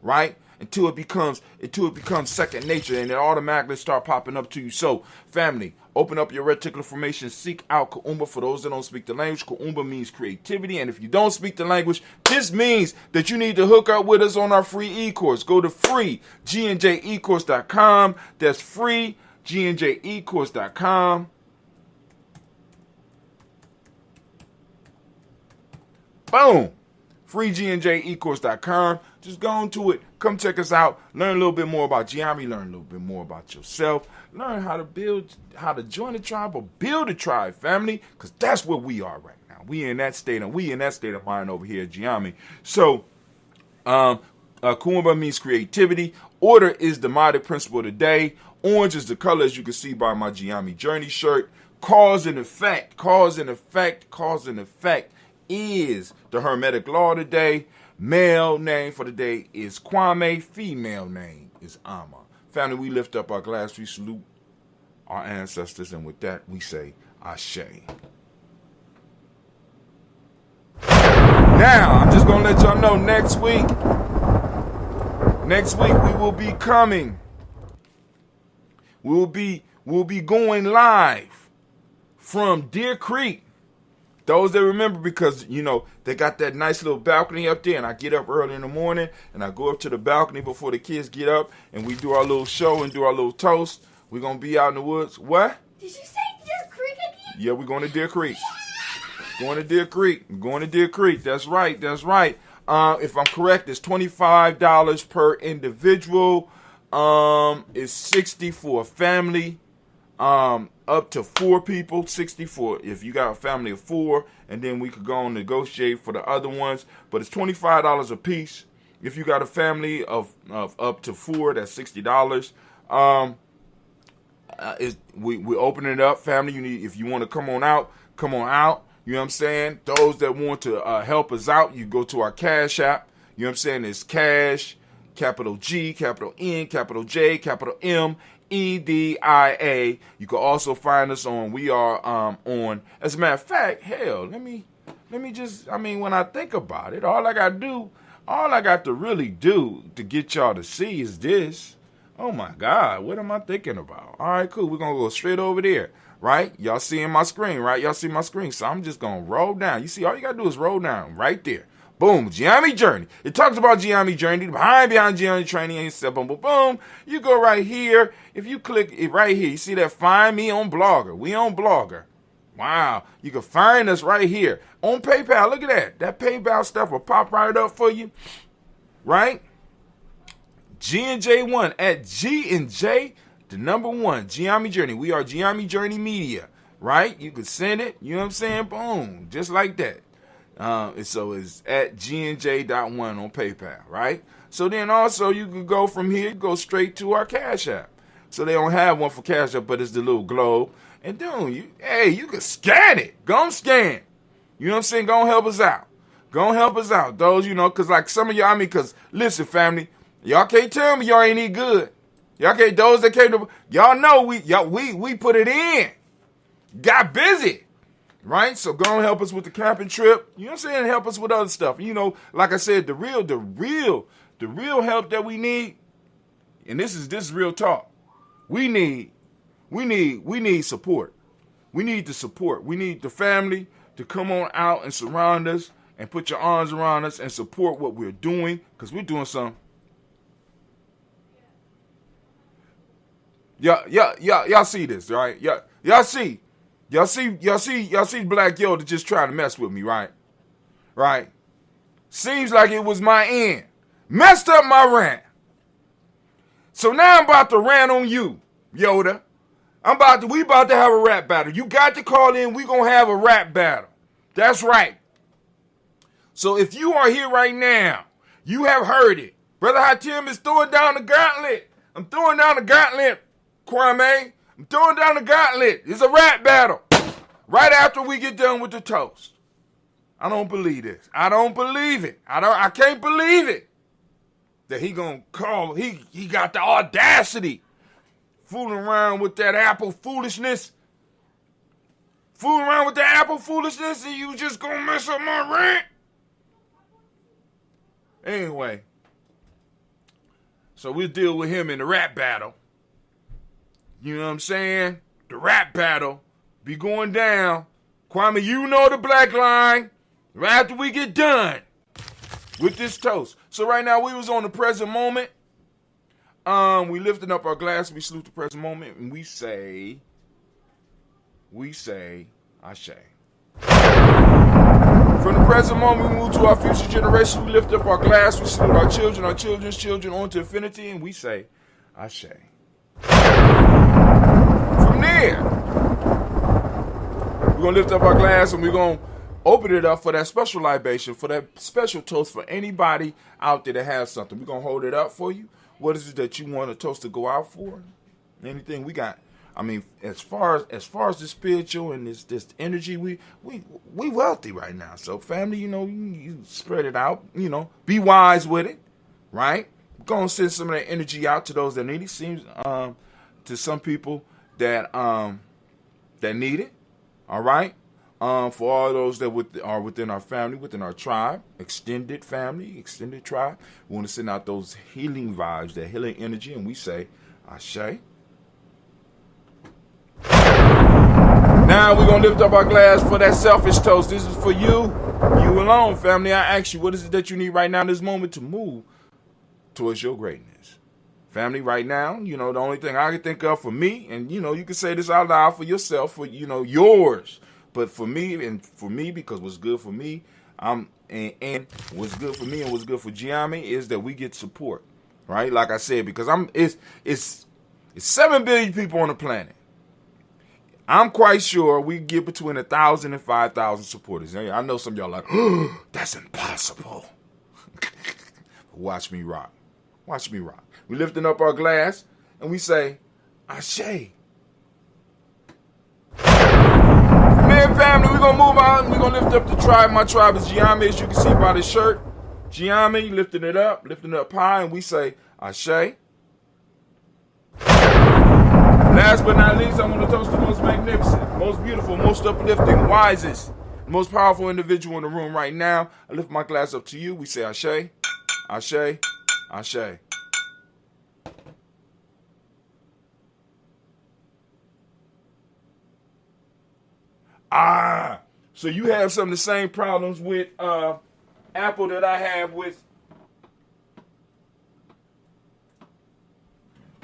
Speaker 5: right? Until it becomes second nature and it automatically start popping up to you. So, family, open up your reticular formation, seek out Kuumba. For those that don't speak the language, Kuumba means creativity. And if you don't speak the language, this means that you need to hook up with us on our free e-course. Go to free GNJecourse.com. That's free GNJecourse.com. Boom. Free GNJecourse.com. Just go on to it. Come check us out. Learn a little bit more about Gye-Nyame. Learn a little bit more about yourself. Learn how to join a tribe or build a tribe, family. Because that's where we are right now. We in that state of mind over here at Gye-Nyame. So, Kuumba means creativity. Order is the mighty principle of the day. Orange is the color, as you can see by my Gye-Nyame Journey shirt. Cause and effect. Cause and effect. Cause and effect is the Hermetic law of the day. Male name for the day is Kwame. Female name is Amma. Family, we lift up our glass. We salute our ancestors. And with that, we say Ashe. Now, I'm just going to let y'all know next week we will be coming. We'll be going live from Deer Creek. Those that remember, because, they got that nice little balcony up there, and I get up early in the morning, and I go up to the balcony before the kids get up, and we do our little show and do our little toast. We're going to be out in the woods. What?
Speaker 2: Did you say Deer Creek again?
Speaker 5: Yeah, we're going to Deer Creek. Going to Deer Creek. Going to Deer Creek. That's right. That's right. If I'm correct, it's $25 per individual. It's $60 for a family. Up to 4 people, 64 if you got a family of 4, and then we could go and negotiate for the other ones. But it's $25 a piece. If you got a family of up to 4, that's $60. We open it up, family. If you want to come on out, come on out. You know what I'm saying? Those that want to help us out, you go to our Cash App. You know what I'm saying? It's Cash, capital G, capital N, capital J, capital M, EDIA. You can also find us on. We are on. As a matter of fact, hell, let me just. When I think about it, all I got to really do to get y'all to see is this. Oh my God, what am I thinking about? All right, cool. We're gonna go straight over there, right? Y'all seeing my screen, right? Y'all see my screen, so I'm just gonna roll down. You see, all you gotta do is roll down right there. Boom, Gye-Nyame Journey. It talks about Gye-Nyame Journey, beyond Gye-Nyame Training, and said boom, boom, boom. You go right here. If you click it right here, you see that Find Me on Blogger. We on Blogger. Wow. You can find us right here. On PayPal, look at that. That PayPal stuff will pop right up for you. Right? G&J1 at G&J, the number 1. Gye-Nyame Journey. We are Gye-Nyame Journey Media. Right? You can send it. You know what I'm saying? Boom. Just like that. So it's at GNJ.1 on PayPal, right? So then also you can go from here, go straight to our Cash App. So they don't have one for Cash App, but it's the little globe. And then you can scan it. Go and scan. You know what I'm saying? Go and help us out. Go and help us out. Those, because like some of y'all, because listen, family, y'all can't tell me y'all ain't eat good. Y'all can't, those that came to, y'all know we put it in. Got busy. Right? So go and help us with the camping trip. You know what I'm saying? Help us with other stuff. You know, like I said, the real help that we need, and this is real talk. We need support. We need the support. We need the family to come on out and surround us and put your arms around us and support what we're doing, because we're doing something. Y'all see this, right? Y'all see Black Yoda just trying to mess with me, right? Right? Seems like it was my end. Messed up my rant. So now I'm about to rant on you, Yoda. We about to have a rap battle. You got to call in. We gonna have a rap battle. That's right. So if you are here right now, you have heard it. Brother Hatim is throwing down the gauntlet. I'm throwing down the gauntlet, Kwame. I'm throwing down the gauntlet. It's a rap battle. Right after we get done with the toast. I don't believe this. I don't believe it. I can't believe it. That he gonna call, he got the audacity. Fooling around with that Apple foolishness. Fooling around with that Apple foolishness, and you just gonna mess up my rant? Anyway. So we'll deal with him in the rap battle. You know what I'm saying? The rap battle be going down. Kwame, you know the black line. Right after we get done with this toast. So right now we was on the present moment. We lifting up our glass. We salute the present moment, and we say, Ashe. From the present moment, we move to our future generation. We lift up our glass. We salute our children's children, on to infinity, and we say, Ashe. From there, we're going to lift up our glass and we're going to open it up for that special libation, for that special toast for anybody out there that has something. We're going to hold it up for you. What is it that you want a toast to go out for? Anything we got. I mean, as far as the spiritual and this energy, we wealthy right now. So family, you know, you spread it out, you know, be wise with it, right? Go and send some of that energy out to those that need it. Seems to some people that need it. All right. For all those that are within our family, within our tribe, extended family, extended tribe, we want to send out those healing vibes, that healing energy, and we say, Ashe. Now we're going to lift up our glass for that selfish toast. This is for you alone, family. I ask you, what is it that you need right now in this moment to move towards your greatness? Family, right now, you know, the only thing I can think of for me, and, you know, you can say this out loud for yourself, for, you know, yours. But for me, because what's good for me, and what's good for me and what's good for Gye-Nyame is that we get support, right? Like I said, because it's 7 billion people on the planet. I'm quite sure we get between 1,000 and 5,000 supporters. I know some of y'all like, oh, that's impossible. Watch me rock. Watch me rock. We lifting up our glass and we say, Ashe. Man, family, we're going to move on and we're going to lift up the tribe. My tribe is Gye-Nyame, as you can see by the shirt. Gye-Nyame, lifting it up high, and we say, Ashe. Last but not least, I want to toast the most magnificent, most beautiful, most uplifting, wisest, most powerful individual in the room right now. I lift my glass up to you. We say Ashe, Ashe, Ashe. So you have some of the same problems with Apple that I have with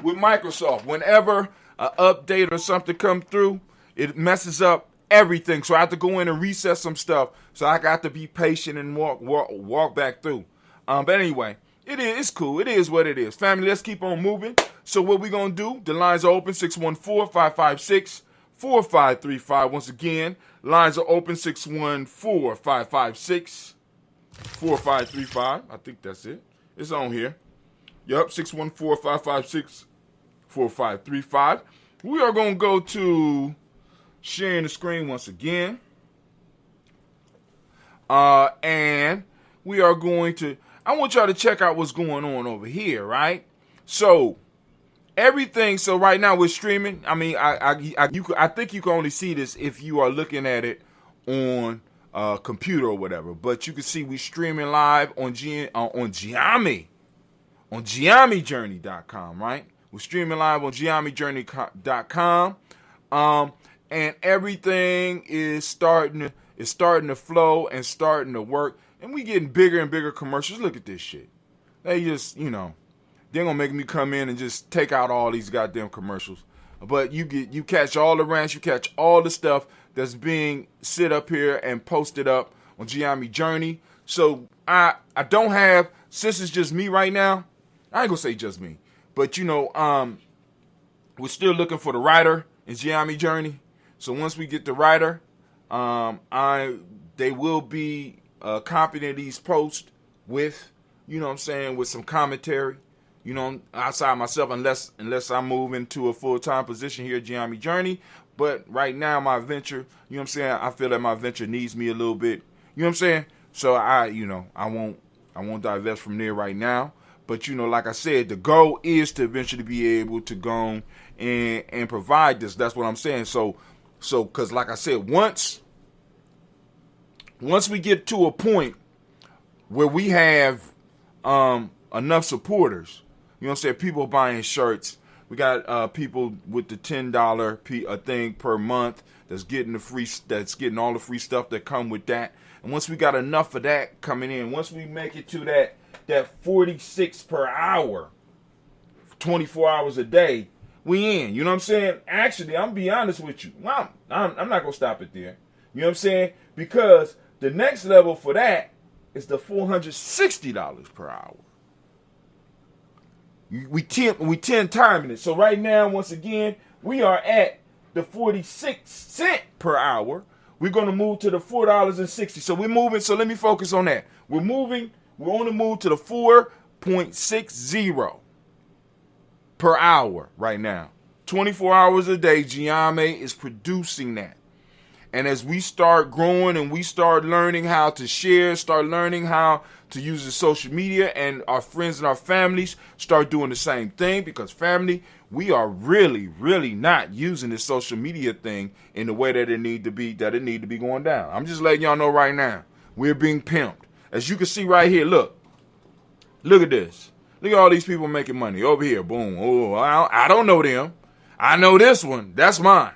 Speaker 5: Microsoft. Whenever an update or something come through, it messes up everything. So I have to go in and reset some stuff. So I got to be patient and walk back through. But anyway, it's cool. It is what it is. Family, let's keep on moving. So what we going to do, the lines are open, 614-556-4535. Once again, lines are open, 614-556-4535. I think that's it. It's on here. Yup, 614-556-4535. We are going to go to sharing the screen once again. And we are going to, I want y'all to check out what's going on over here, right? So, everything. So right now we're streaming. I mean, I think you can only see this if you are looking at it on computer or whatever. But you can see we streaming live on Gye-Nyame, on Gye-Nyame-journey.com, right? We're streaming live on Gye-Nyame-journey.com, and everything is starting to flow and starting to work, and we getting bigger and bigger commercials. Look at this shit. They just, they're gonna make me come in and just take out all these goddamn commercials. But you catch all the rants, you catch all the stuff that's being sit up here and posted up on Gye-Nyame Journey. So I don't have, since it's just me right now, I ain't gonna say just me, but we're still looking for the writer in Gye-Nyame Journey. So once we get the writer, they will be accompanying these posts with, with some commentary, outside myself, unless I move into a full-time position here at Gye-Nyame Journey. But right now, my venture, I feel that my venture needs me a little bit, So I won't divest from there right now. But, like I said, the goal is to eventually be able to go and provide this. That's what I'm saying. So, because like I said, once we get to a point where we have enough supporters, people buying shirts. We got people with the $10 thing per month that's getting all the free stuff that come with that. And once we got enough of that coming in, once we make it to that 46 per hour, 24 hours a day, we in. You know what I'm saying? Actually, I'm be honest with you. I'm not gonna stop it there. You know what I'm saying? Because the next level for that is the $460 per hour. We 10 timing it. So right now, once again, we are at the 46 cent per hour. We're going to move to the $4.60. So we're moving. So let me focus on that. We're on the move to the 4.60 per hour right now. 24 hours a day, Gye-Nyame is producing that. And as we start growing and we start learning how to share, start learning how to use the social media, and our friends and our families start doing the same thing, because family, we are really, really not using this social media thing in the way that it need to be going down. I'm just letting y'all know right now, we're being pimped. As you can see right here, look at this. Look at all these people making money over here. Boom. Oh, I don't know them. I know this one. That's mine.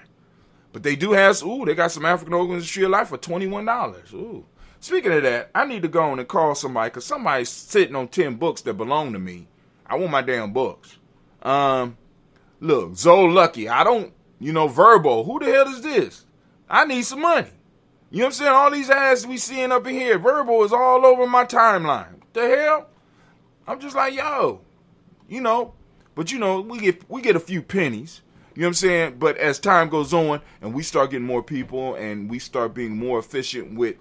Speaker 5: But they do have, they got some African Organized Tree of Life for $21. Ooh. Speaking of that, I need to go on and call somebody, because somebody's sitting on 10 books that belong to me. I want my damn books. Look, Zoe Lucky. I don't, Verbo. Who the hell is this? I need some money. You know what I'm saying? All these ads we seeing up in here, Verbo is all over my timeline. What the hell? I'm just like, yo, but we get a few pennies. You know what I'm saying? But as time goes on and we start getting more people and we start being more efficient with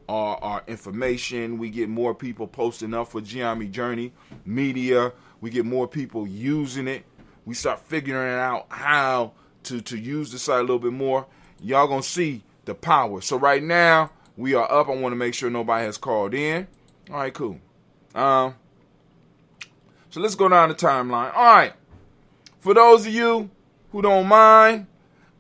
Speaker 5: our information, we get more people posting up for Gye-Nyame Journey Media, we get more people using it, we start figuring out how to use the site a little bit more, y'all gonna see the power. So right now, we are up. I want to make sure nobody has called in. All right, cool. So let's go down the timeline. All right. For those of you who don't mind,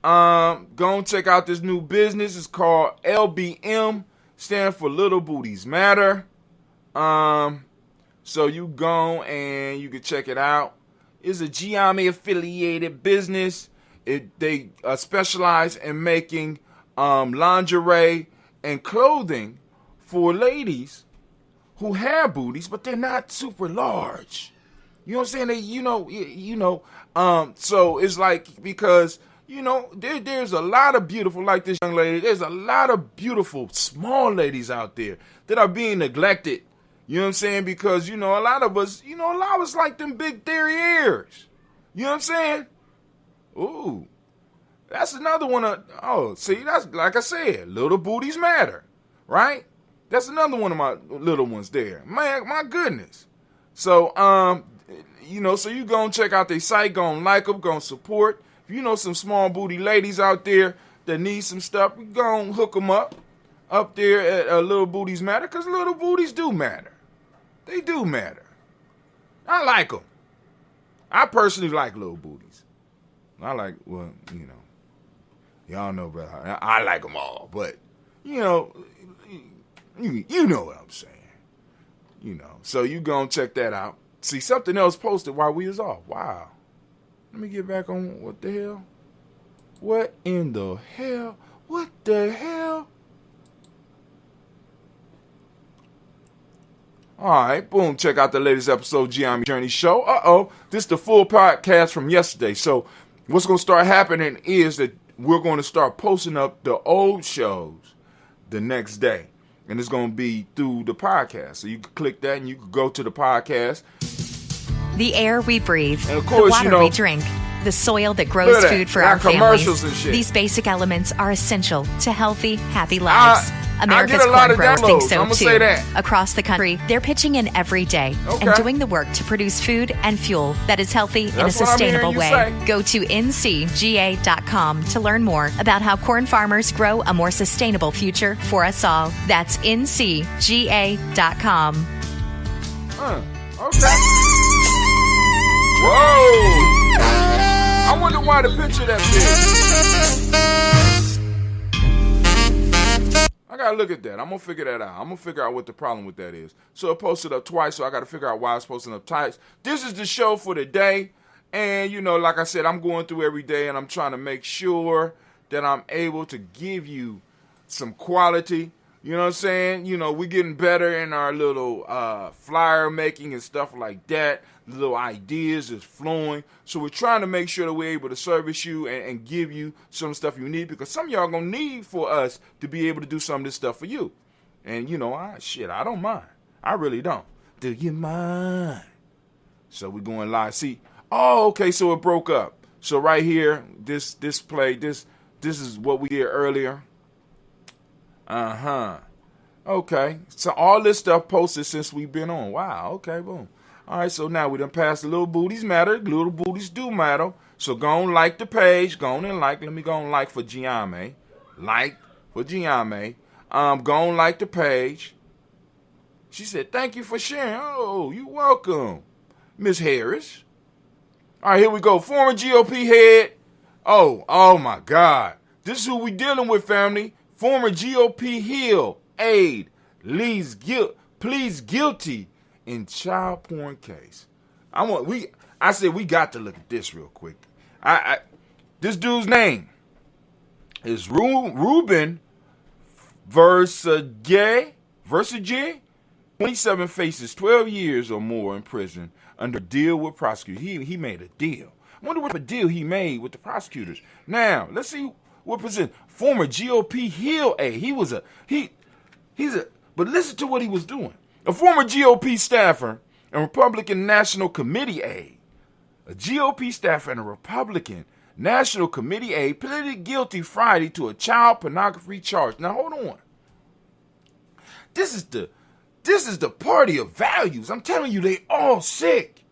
Speaker 5: go and check out this new business. It's called LBM, stand for Little Booties Matter. So you go and you can check it out. It's a Gye-Nyame affiliated business. They specialize in making lingerie and clothing for ladies who have booties, but they're not super large. You know what I'm saying? So it's like, because, there's a lot of beautiful, like this young lady, there's a lot of beautiful small ladies out there that are being neglected. You know what I'm saying? Because, a lot of us like them big derrieres. You know what I'm saying? Ooh. That's another one that's, like I said, little booties matter, right? That's another one of my little ones there. Man, my goodness. So, so you go and check out their site, go and like them, go and support. If you know some small booty ladies out there that need some stuff, you go and hook them up there at Little Booties Matter, because little booties do matter. They do matter. I like them. I personally like little booties. I like, well, y'all know better. I like them all, but, you know what I'm saying. So you go and check that out. See, something else posted while we was off. Wow. Let me get back on what the hell? What in the hell? What the hell? All right, boom. Check out the latest episode of Gye-Nyame Journey Show. This is the full podcast from yesterday. So what's going to start happening is that we're going to start posting up the old shows the next day. And it's going to be through the podcast. So you can click that and you can go to the podcast.
Speaker 6: The air we breathe,
Speaker 5: and of course,
Speaker 6: the water we drink, the soil that grows food for our families.
Speaker 5: And shit.
Speaker 6: These basic elements are essential to healthy, happy lives. America's
Speaker 5: I get a lot
Speaker 6: corn
Speaker 5: of
Speaker 6: growers
Speaker 5: downloads.
Speaker 6: think so
Speaker 5: I'm gonna
Speaker 6: too.
Speaker 5: say that.
Speaker 6: Across the country, they're pitching in every day and doing the work to produce food and fuel that is healthy in a sustainable way. Go to ncga.com to learn more about how corn farmers grow a more sustainable future for us all. That's ncga.com.
Speaker 5: Okay. Whoa! I wonder why the picture that big. I gotta look at that. I'm gonna figure that out. I'm gonna figure out what the problem with that is. So it posted up twice, so I gotta figure out why it's posting up twice. This is the show for the day. And, like I said, I'm going through every day and I'm trying to make sure that I'm able to give you some quality. You know what I'm saying? We're getting better in our little flyer making and stuff like that. The little ideas is flowing. So we're trying to make sure that we're able to service you and give you some stuff you need, because some of y'all going to need for us to be able to do some of this stuff for you. And, I don't mind. I really don't. Do you mind? So we're going live. See, okay, so it broke up. So right here, this is what we did earlier. Okay. So all this stuff posted since we've been on. Wow. Okay, boom. All right, so now we done passed the little booties matter. Little booties do matter. So go on like the page. Go on and like. Let me go on like for Gye-Nyame. Like for Gye-Nyame. Go on like the page. She said, thank you for sharing. Oh, you're welcome, Miss Harris. All right, here we go. Former GOP head. Oh my God. This is who we dealing with, family. Former GOP Hill aide pleads guilty in child porn case. I said we got to look at this real quick. This dude's name is Ruben Versace. 27 faces 12 years or more in prison under deal with prosecutors. He made a deal. I wonder what deal he made with the prosecutors. Now let's see what position. Former GOP Hill aide. But listen to what he was doing. A former GOP staffer and Republican National Committee aide. A GOP staffer and a Republican National Committee aide pleaded guilty Friday to a child pornography charge. Now hold on. This is the party of values. I'm telling you, they all sick.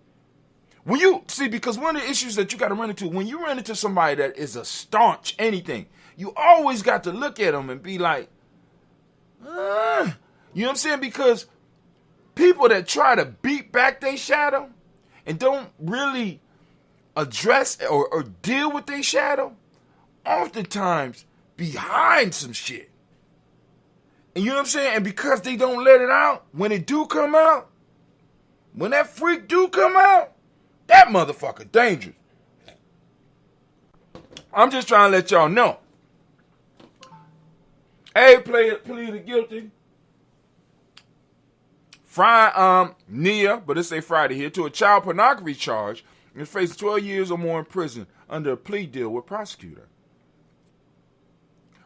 Speaker 5: Because one of the issues that you got to run into, when you run into somebody that is a staunch anything, you always got to look at them and be like, you know what I'm saying? Because people that try to beat back their shadow and don't really address or deal with their shadow, oftentimes behind some shit. And you know what I'm saying? And because they don't let it out, when it do come out, when that freak do come out, that motherfucker dangerous. I'm just trying to let y'all know. Pleaded guilty. Nia, but it say Friday here, to a child pornography charge and faces 12 years or more in prison under a plea deal with prosecutor.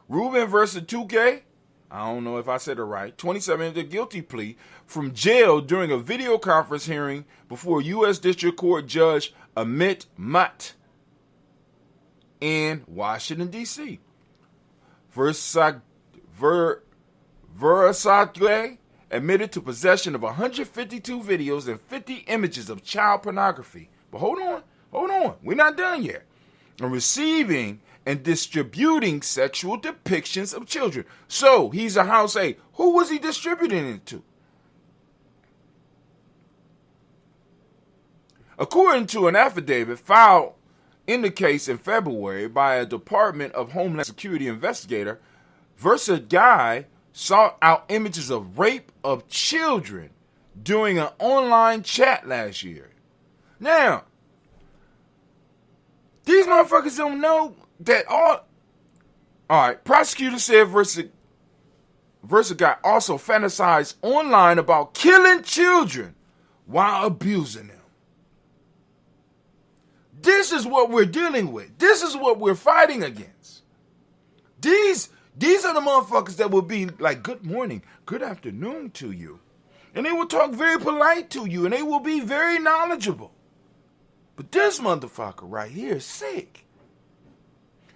Speaker 5: Ruben versus 2K, I don't know if I said it right, 27 entered a guilty plea from jail during a video conference hearing before U.S. District Court Judge Amit Mutt in Washington, D.C. Versace admitted to possession of 152 videos and 50 images of child pornography. But hold on. We're not done yet. And receiving and distributing sexual depictions of children. So he's a house aide. Who was he distributing it to? According to an affidavit filed in the case in February by a Department of Homeland Security investigator, Versa Gye sought out images of rape of children during an online chat last year. Now, these motherfuckers don't know that all right, prosecutors said Versa Gye also fantasized online about killing children while abusing them. This is what we're dealing with. This is what we're fighting against. These are the motherfuckers that will be like, good morning, good afternoon to you. And they will talk very polite to you, and they will be very knowledgeable. But this motherfucker right here is sick.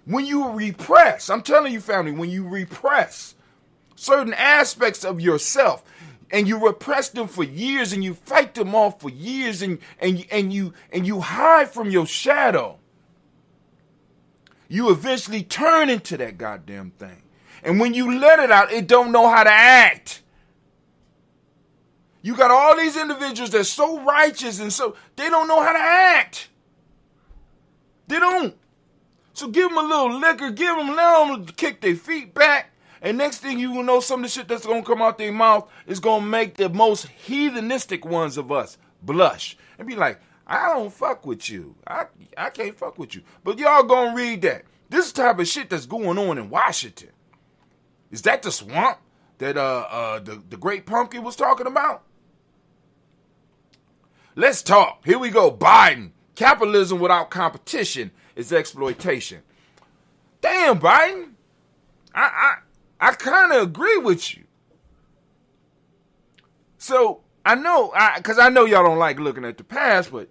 Speaker 5: When you repress, I'm telling you, family, when you repress certain aspects of yourself, and you repress them for years, and you fight them off for years, and you hide from your shadow, you eventually turn into that goddamn thing. And when you let it out, it don't know how to act. You got all these individuals that's so righteous and so they don't know how to act. They don't. So give them a little liquor, let them kick their feet back. And next thing you will know, some of the shit that's going to come out their mouth is going to make the most heathenistic ones of us blush. And be like, I don't fuck with you. I can't fuck with you. But y'all going to read that. This is the type of shit that's going on in Washington. Is that the swamp that the Great Pumpkin was talking about? Let's talk. Here we go. Biden. Capitalism without competition is exploitation. Damn, Biden. I kind of agree with you. So, I know y'all don't like looking at the past, but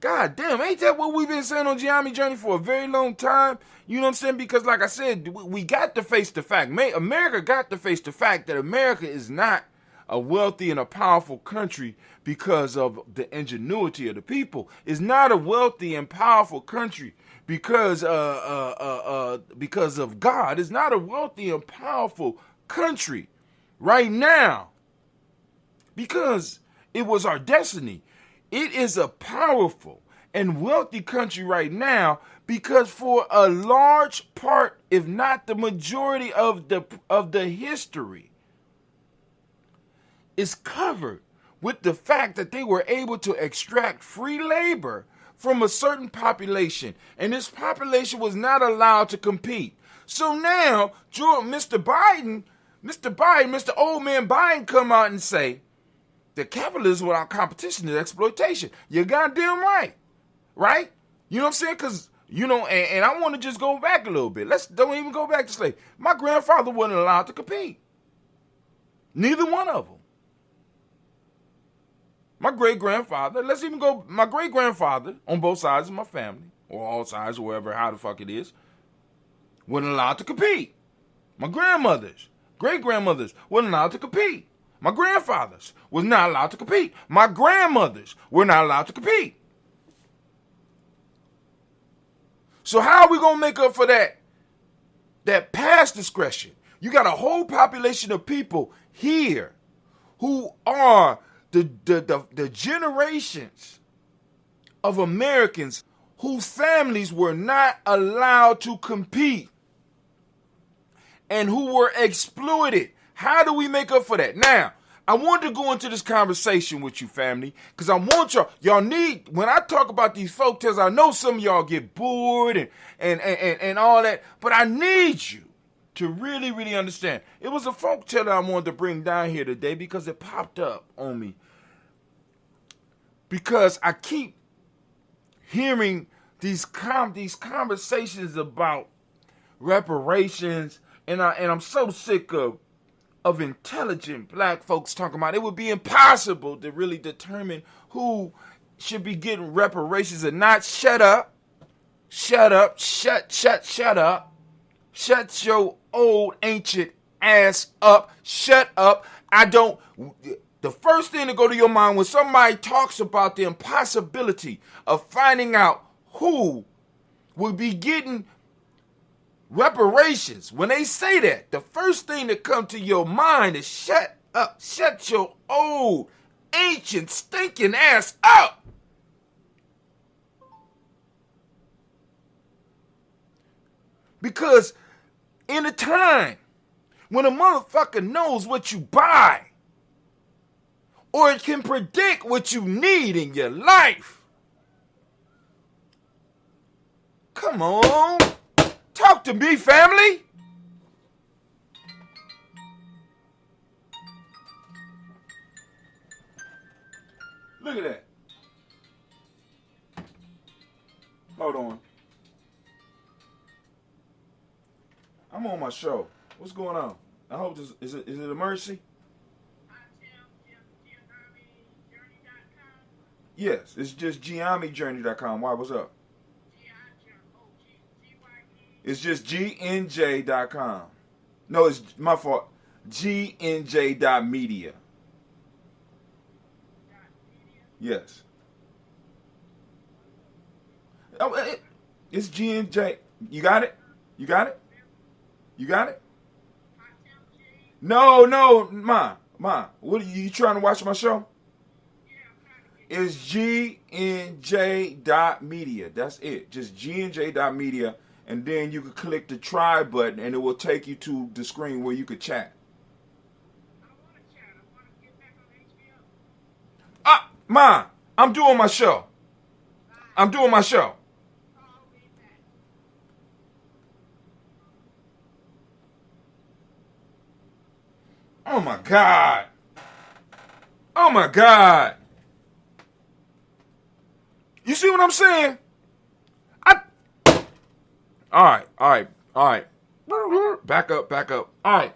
Speaker 5: god damn, ain't that what we've been saying on Gye-Nyame Journey for a very long time? You know what I'm saying? Because like I said, we got to face the fact. America got to face the fact that America is not a wealthy and a powerful country because of the ingenuity of the people. It's not a wealthy and powerful country because of God. It's not a wealthy and powerful country right now because it was our destiny. It is a powerful and wealthy country right now because for a large part, if not the majority of the history, is covered with the fact that they were able to extract free labor from a certain population, and this population was not allowed to compete. So now, Mr. Old Man Biden come out and say that capitalism without competition is exploitation. You're goddamn right. Right? You know what I'm saying? Because, you know, and I want to just go back a little bit. Don't even go back to slavery. My grandfather wasn't allowed to compete. Neither one of them. My great-grandfather, my great-grandfather on both sides of my family, or all sides, or wherever, how the fuck it is, wasn't allowed to compete. My grandmothers, great-grandmothers wasn't allowed to compete. My grandfathers was not allowed to compete. My grandmothers were not allowed to compete. So how are we going to make up for that past discretion? You got a whole population of people here who are the generations of Americans whose families were not allowed to compete and who were exploited. How do we make up for that? Now, I want to go into this conversation with you, family, because I want y'all need, when I talk about these folk tales, I know some of y'all get bored and all that, but I need you to really, really understand. It was a folk tale that I wanted to bring down here today because it popped up on me. Because I keep hearing these conversations about reparations, and I'm so sick of intelligent black folks talking about it would be impossible to really determine who should be getting reparations and not. Shut up. Shut up. Shut up. Shut your old ancient ass up. Shut up. The first thing to go to your mind when somebody talks about the impossibility of finding out who will be getting reparations, when they say that, the first thing that comes to your mind is shut up. Shut your old, ancient, stinking ass up. Because in a time when a motherfucker knows what you buy, or it can predict what you need in your life, come on, talk to me, family. Look at that. Hold on. I'm on my show. What's going on? I hope this is it a mercy? Yes, it's just Gye-Nyame Why? What's up? It's just GNJ.com. No, it's my fault. GNJ.media. Yes. Oh, it's GNJ. You got it? You got it? You got it? No, Ma. What are you trying to watch my show? It's GNJ.media. That's it. Just GNJ.media. And then you can click the try button and it will take you to the screen where you could chat. I want to chat. I want to get back on HBO. Ma, I'm doing my show. I'm doing my show. Oh my God. Oh my God. You see what I'm saying? All right. Back up. All right.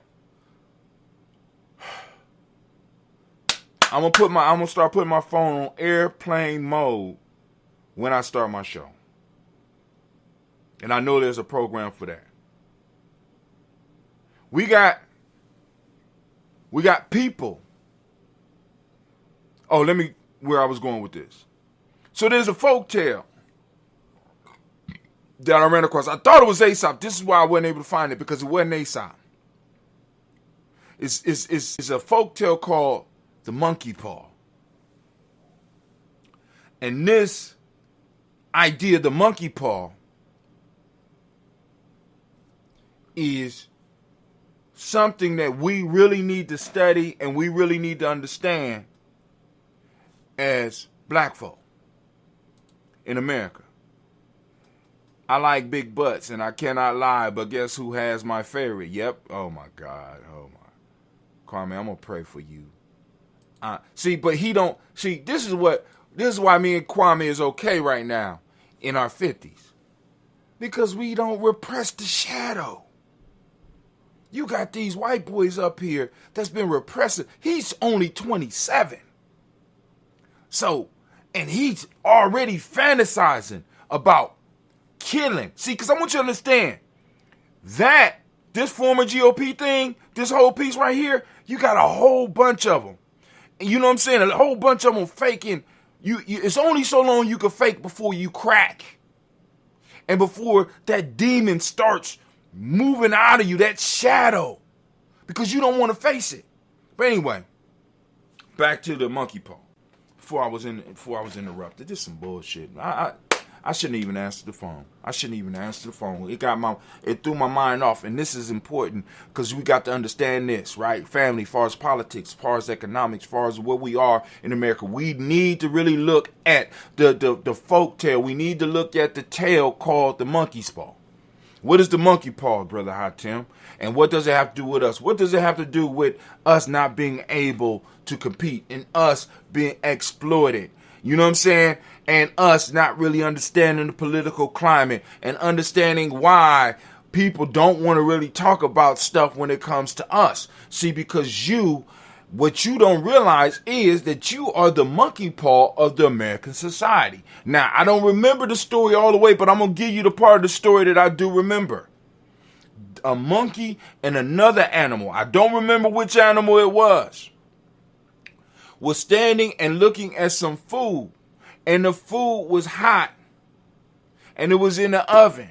Speaker 5: I'm gonna start putting my phone on airplane mode when I start my show. And I know there's a program for that. We got people. Oh, where I was going with this. So there's a folk tale that I ran across. I thought it was Aesop. This is why I wasn't able to find it, because it wasn't Aesop. It's a folk tale called The Monkey Paw. And this idea, the monkey paw, is something that we really need to study and we really need to understand as black folk in America. I like big butts, and I cannot lie, but guess who has my favorite? Yep. Oh, my God. Oh, my. Kwame, I'm going to pray for you. This is why me and Kwame is okay right now in our 50s. Because we don't repress the shadow. You got these white boys up here that's been repressing. He's only 27. So, and he's already fantasizing about killing. See, because I want you to understand that this former GOP thing, this whole piece right here, you got a whole bunch of them. You know what I'm saying? A whole bunch of them faking. It's only so long you can fake before you crack. And before that demon starts moving out of you, that shadow. Because you don't want to face it. But anyway, back to the monkey paw. Before I was interrupted. This is some bullshit. I shouldn't even answer the phone. It threw my mind off. And this is important because we got to understand this, right? Family, as far as politics, as far as economics, as far as what we are in America. We need to really look at the folk tale. We need to look at the tale called the monkey's paw. What is the monkey paw, Brother Hatim? And what does it have to do with us? What does it have to do with us not being able to compete and us being exploited? You know what I'm saying? And us not really understanding the political climate and understanding why people don't want to really talk about stuff when it comes to us. See, because what you don't realize is that you are the monkey paw of the American society. Now, I don't remember the story all the way, but I'm going to give you the part of the story that I do remember. A monkey and another animal, I don't remember which animal it was standing and looking at some food. And the food was hot. And it was in the oven.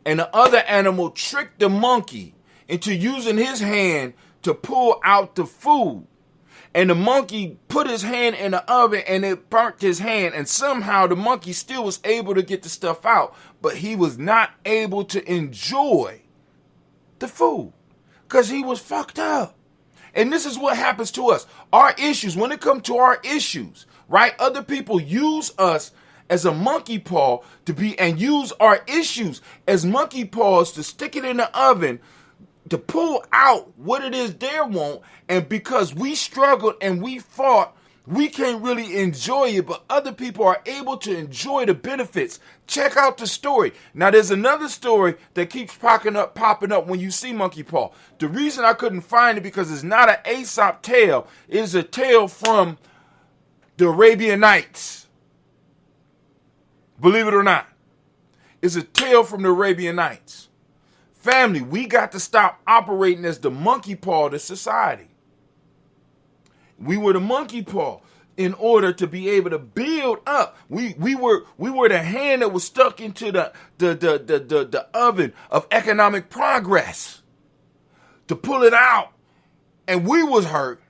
Speaker 5: And the other animal tricked the monkey into using his hand to pull out the food. and the monkey put his hand in the oven and it burnt his hand, and somehow the monkey still was able to get the stuff out, but he was not able to enjoy the food because he was fucked up. And this is what happens to us. Our issues, when it comes to our issues, right? Other people use us as a monkey paw to be, and use our issues as monkey paws to stick it in the oven to pull out what it is they want. And because we struggled and we fought, we can't really enjoy it, but other people are able to enjoy the benefits. Check out the story. Now, there's another story that keeps popping up when you see monkey paw. The reason I couldn't find it because it's not an Aesop tale. It is a tale from the Arabian Nights. Believe it or not, it's a tale from the Arabian Nights. Family, we got to stop operating as the monkey paw to society. We were the monkey paw in order to be able to build up. We were the hand that was stuck into the oven of economic progress to pull it out. And we was hurt,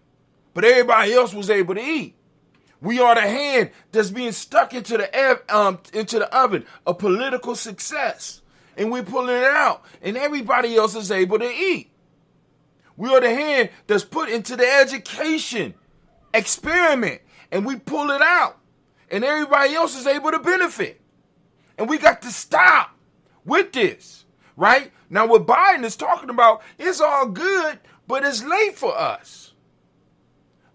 Speaker 5: but everybody else was able to eat. We are the hand that's being stuck into the oven of political success. And we're pulling it out. And everybody else is able to eat. We are the hand that's put into the education experiment. And we pull it out. And everybody else is able to benefit. And we got to stop with this. Right? Now what Biden is talking about, it's all good, but it's late for us.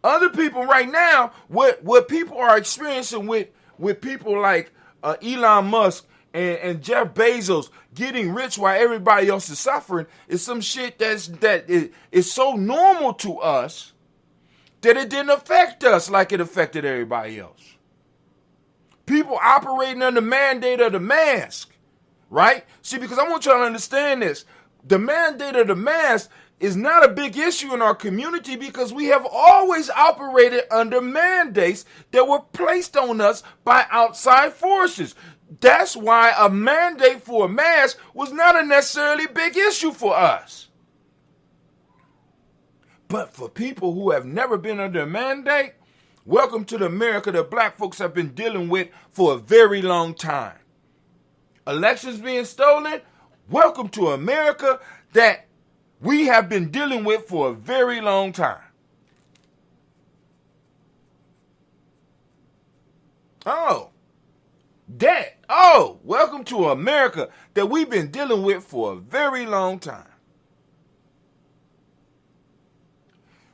Speaker 5: Other people right now, what people are experiencing with people like Elon Musk and Jeff Bezos getting rich while everybody else is suffering is some shit that is so normal to us that it didn't affect us like it affected everybody else. People operating under the mandate of the mask, right? See, because I want y'all to understand this. The mandate of the mask is not a big issue in our community because we have always operated under mandates that were placed on us by outside forces. That's why a mandate for a mask was not a necessarily big issue for us. But for people who have never been under a mandate, welcome to the America that black folks have been dealing with for a very long time. Elections being stolen, welcome to America that we have been dealing with for a very long time. Welcome to America that we've been dealing with for a very long time.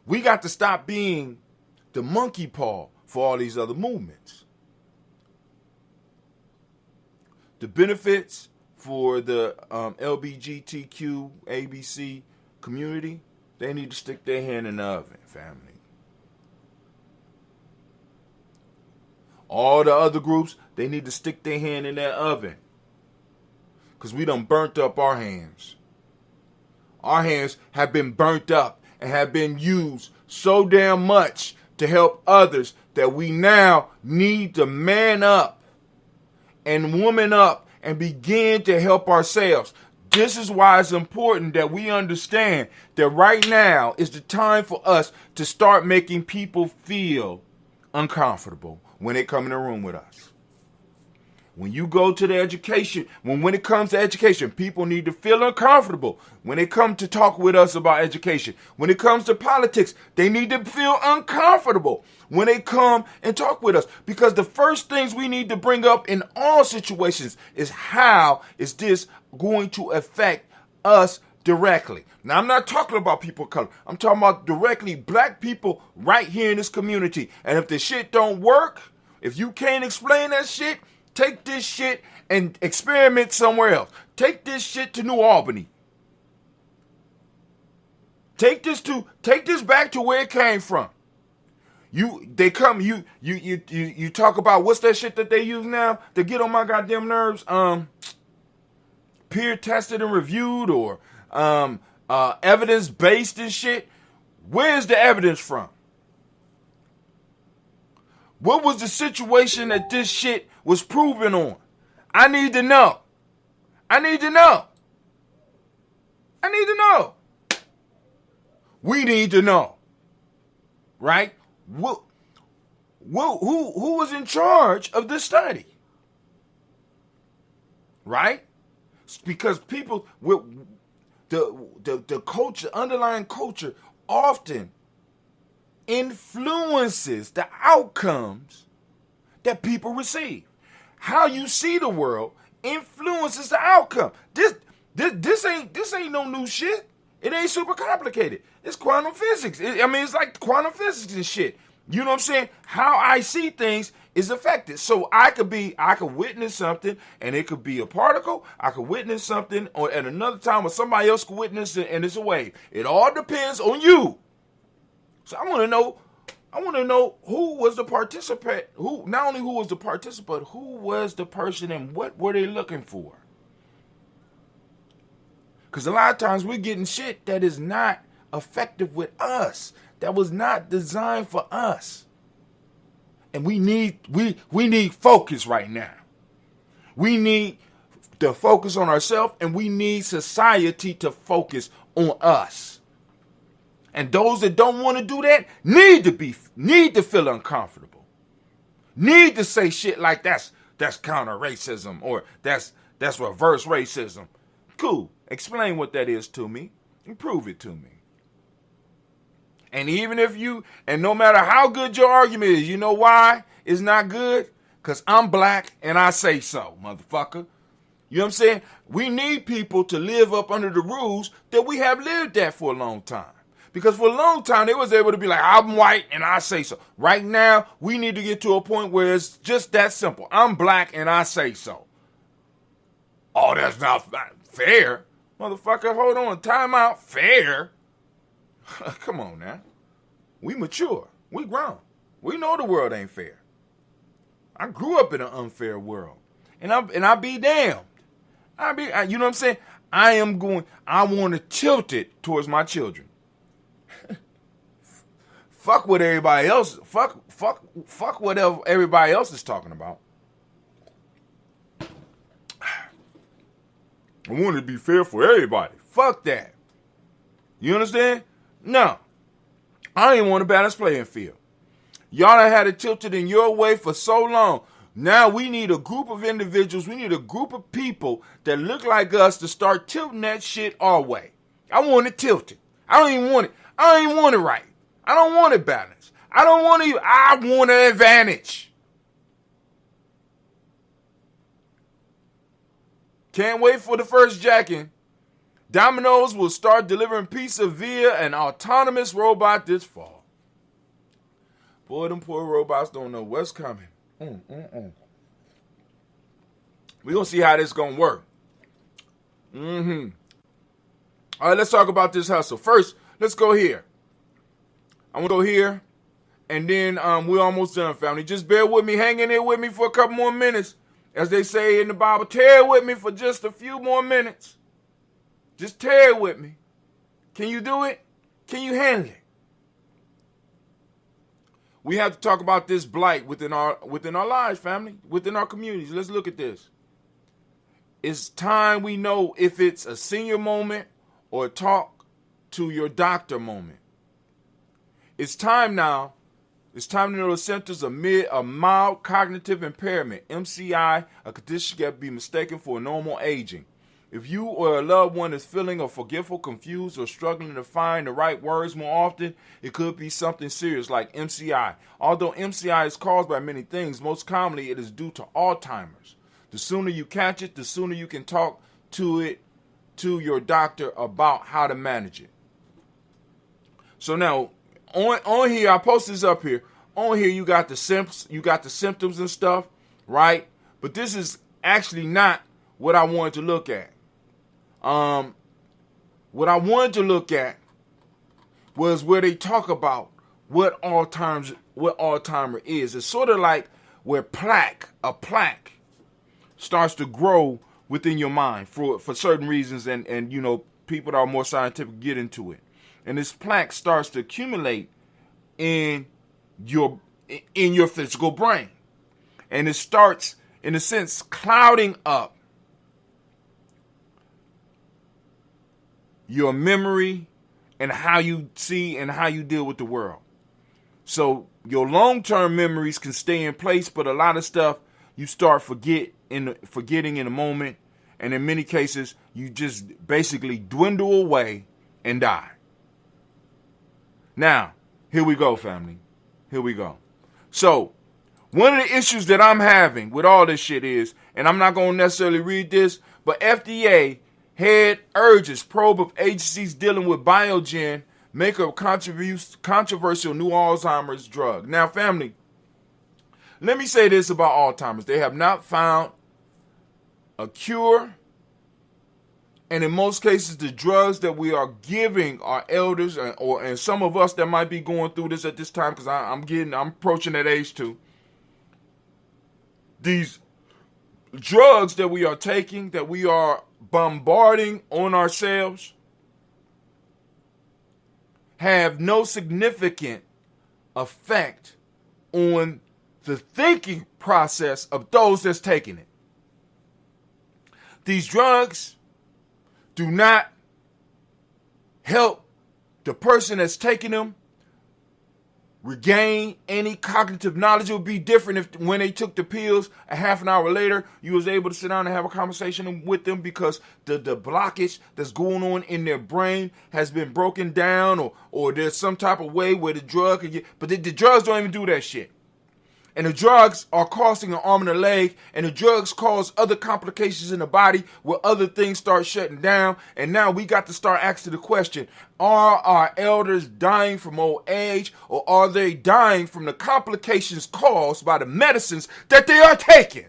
Speaker 5: We got to stop being the monkey paw for all these other movements. The benefits for the LGBTQ ABC community, they need to stick their hand in the oven, family. All the other groups, they need to stick their hand in that oven. Because we done burnt up our hands. Our hands have been burnt up and have been used so damn much to help others that we now need to man up and woman up and begin to help ourselves. This is why it's important that we understand that right now is the time for us to start making people feel uncomfortable when they come in the room with us. When you go to the education, when it comes to education, people need to feel uncomfortable when they come to talk with us about education. When it comes to politics, they need to feel uncomfortable when they come and talk with us. Because the first things we need to bring up in all situations is how is this going to affect us directly. Now, I'm not talking about people of color. I'm talking about directly black people right here in this community. And if the shit don't work, if you can't explain that shit, take this shit and experiment somewhere else. Take this shit to New Albany. Take this back to where it came from. You talk about what's that shit that they use now to get on my goddamn nerves? Peer tested and reviewed or evidence based and shit. Where's the evidence from? What was the situation that this shit was proven on? I need to know. We need to know. Right? who was in charge of this study? Right? Because people with the culture, underlying culture, often influences the outcomes that people receive. How you see the world influences the outcome. This ain't no new shit. It ain't super complicated. It's quantum physics. It's like quantum physics and shit. You know what I'm saying? How I see things is affected. So I could witness something, and it could be a particle. I could witness something, or at another time, or somebody else could witness it, and it's a wave. It all depends on you. So I want to know who was the participant. Who not only who was the participant, who was the person, and what were they looking for? Because a lot of times we're getting shit that is not effective with us, that was not designed for us. And we need focus right now. We need to focus on ourselves, and we need society to focus on us. And those that don't want to do that need to feel uncomfortable. Need to say shit like that's counter racism, or that's reverse racism. Cool. Explain what that is to me and prove it to me. And even if and no matter how good your argument is, you know why it's not good? Because I'm black and I say so, motherfucker. You know what I'm saying? We need people to live up under the rules that we have lived at for a long time. Because for a long time, they was able to be like, I'm white and I say so. Right now, we need to get to a point where it's just that simple. I'm black and I say so. Oh, that's not fair. Motherfucker, hold on. Time out. Fair? Come on now. We mature. We grown. We know the world ain't fair. I grew up in an unfair world. And I be damned. You know what I'm saying? I want to tilt it towards my children. Fuck what everybody else, fuck whatever everybody else is talking about. I want it to be fair for everybody. Fuck that. You understand? No. I ain't want a balanced playing field. Y'all done had it tilted in your way for so long. Now we need a group of individuals, we need a group of people that look like us to start tilting that shit our way. I want it tilted. I don't even want it right. I don't want it balanced. I want an advantage. Can't wait for the first jacking. Domino's will start delivering pizza via an autonomous robot this fall. Boy, them poor robots don't know what's coming. We're going to see how this going to work. All right, let's talk about this hustle. First, let's go here. I'm going to go here, and then we're almost done, family. Just bear with me. Hang in there with me for a couple more minutes. As they say in the Bible, tear with me for just a few more minutes. Just tear with me. Can you do it? Can you handle it? We have to talk about this blight within our lives, family, within our communities. Let's look at this. It's time we know if it's a senior moment or a talk to your doctor moment. It's time now. It's time to know the symptoms of mild cognitive impairment, MCI, a condition that can be mistaken for normal aging. If you or a loved one is feeling forgetful, confused, or struggling to find the right words more often, it could be something serious like MCI. Although MCI is caused by many things, most commonly it is due to Alzheimer's. The sooner you catch it, the sooner you can talk to your doctor about how to manage it. So now, on here, I post this up here. On here, you got the symptoms and stuff, right? But this is actually not what I wanted to look at. What I wanted to look at was where they talk about what Alzheimer's is. It's sort of like where a plaque starts to grow within your mind for certain reasons, and you know, people that are more scientific get into it. And this plaque starts to accumulate in your physical brain. And it starts, in a sense, clouding up your memory and how you see and how you deal with the world. So your long-term memories can stay in place, but a lot of stuff you start forgetting in a moment, and in many cases, you just basically dwindle away and die. Now, here we go, family. Here we go. So, one of the issues that I'm having with all this shit is, and I'm not going to necessarily read this, but FDA head urges probe of agencies dealing with Biogen make a controversial new Alzheimer's drug. Now, family, let me say this about Alzheimer's. They have not found a cure. And in most cases, the drugs that we are giving our elders and some of us that might be going through this at this time, because I'm approaching that age too. These drugs that we are taking, that we are bombarding on ourselves, have no significant effect on the thinking process of those that's taking it. These drugs do not help the person that's taking them regain any cognitive knowledge. It would be different if when they took the pills, a half an hour later, you was able to sit down and have a conversation with them because the blockage that's going on in their brain has been broken down, or there's some type of way where the drug can get, but the drugs don't even do that shit. And the drugs are costing an arm and a leg, and the drugs cause other complications in the body where other things start shutting down. And now we got to start asking the question, are our elders dying from old age, or are they dying from the complications caused by the medicines that they are taking?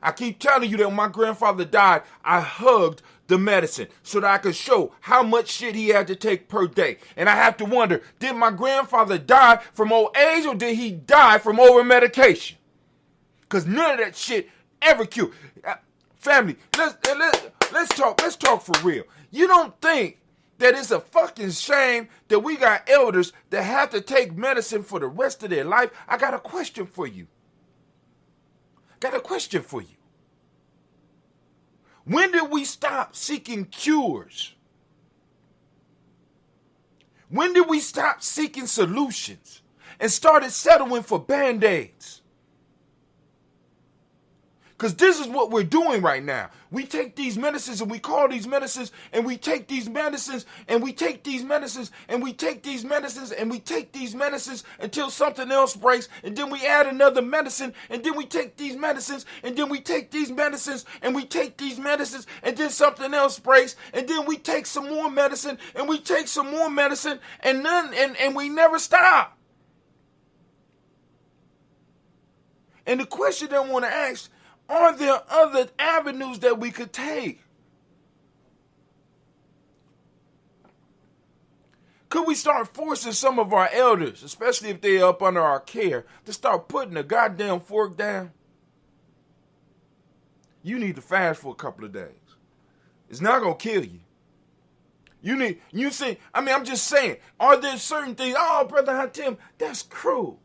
Speaker 5: I keep telling you that when my grandfather died, I hugged the medicine so that I could show how much shit he had to take per day. And I have to wonder, did my grandfather die from old age, or did he die from over medication? Because none of that shit ever cured. Family, let's talk for real. You don't think that it's a fucking shame that we got elders that have to take medicine for the rest of their life? I got a question for you. When did we stop seeking cures? When did we stop seeking solutions and started settling for Band-Aids? Because this is what we're doing right now. We take these medicines and we call these medicines, and we take these medicines and we take these medicines and we take these medicines and we take these medicines until something else breaks, and then we add another medicine, and then we take these medicines and then we take these medicines and we take these medicines, and then something else breaks, and then we take some more medicine and we take some more medicine, and we never stop. And the question that I want to ask, are there other avenues that we could take? Could we start forcing some of our elders, especially if they're up under our care, to start putting the goddamn fork down? You need to fast for a couple of days. It's not going to kill you. I'm just saying, are there certain things? Oh, Brother Hatim, that's cruel.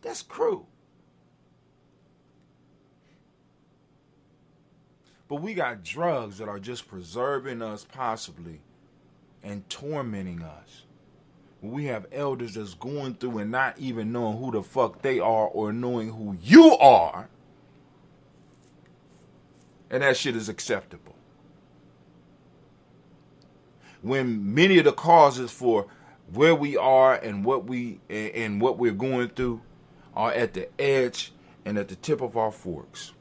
Speaker 5: That's cruel. But we got drugs that are just preserving us possibly and tormenting us. We have elders that's going through and not even knowing who the fuck they are or knowing who you are. And that shit is acceptable. When many of the causes for where we are and what we're going through are at the edge and at the tip of our forks.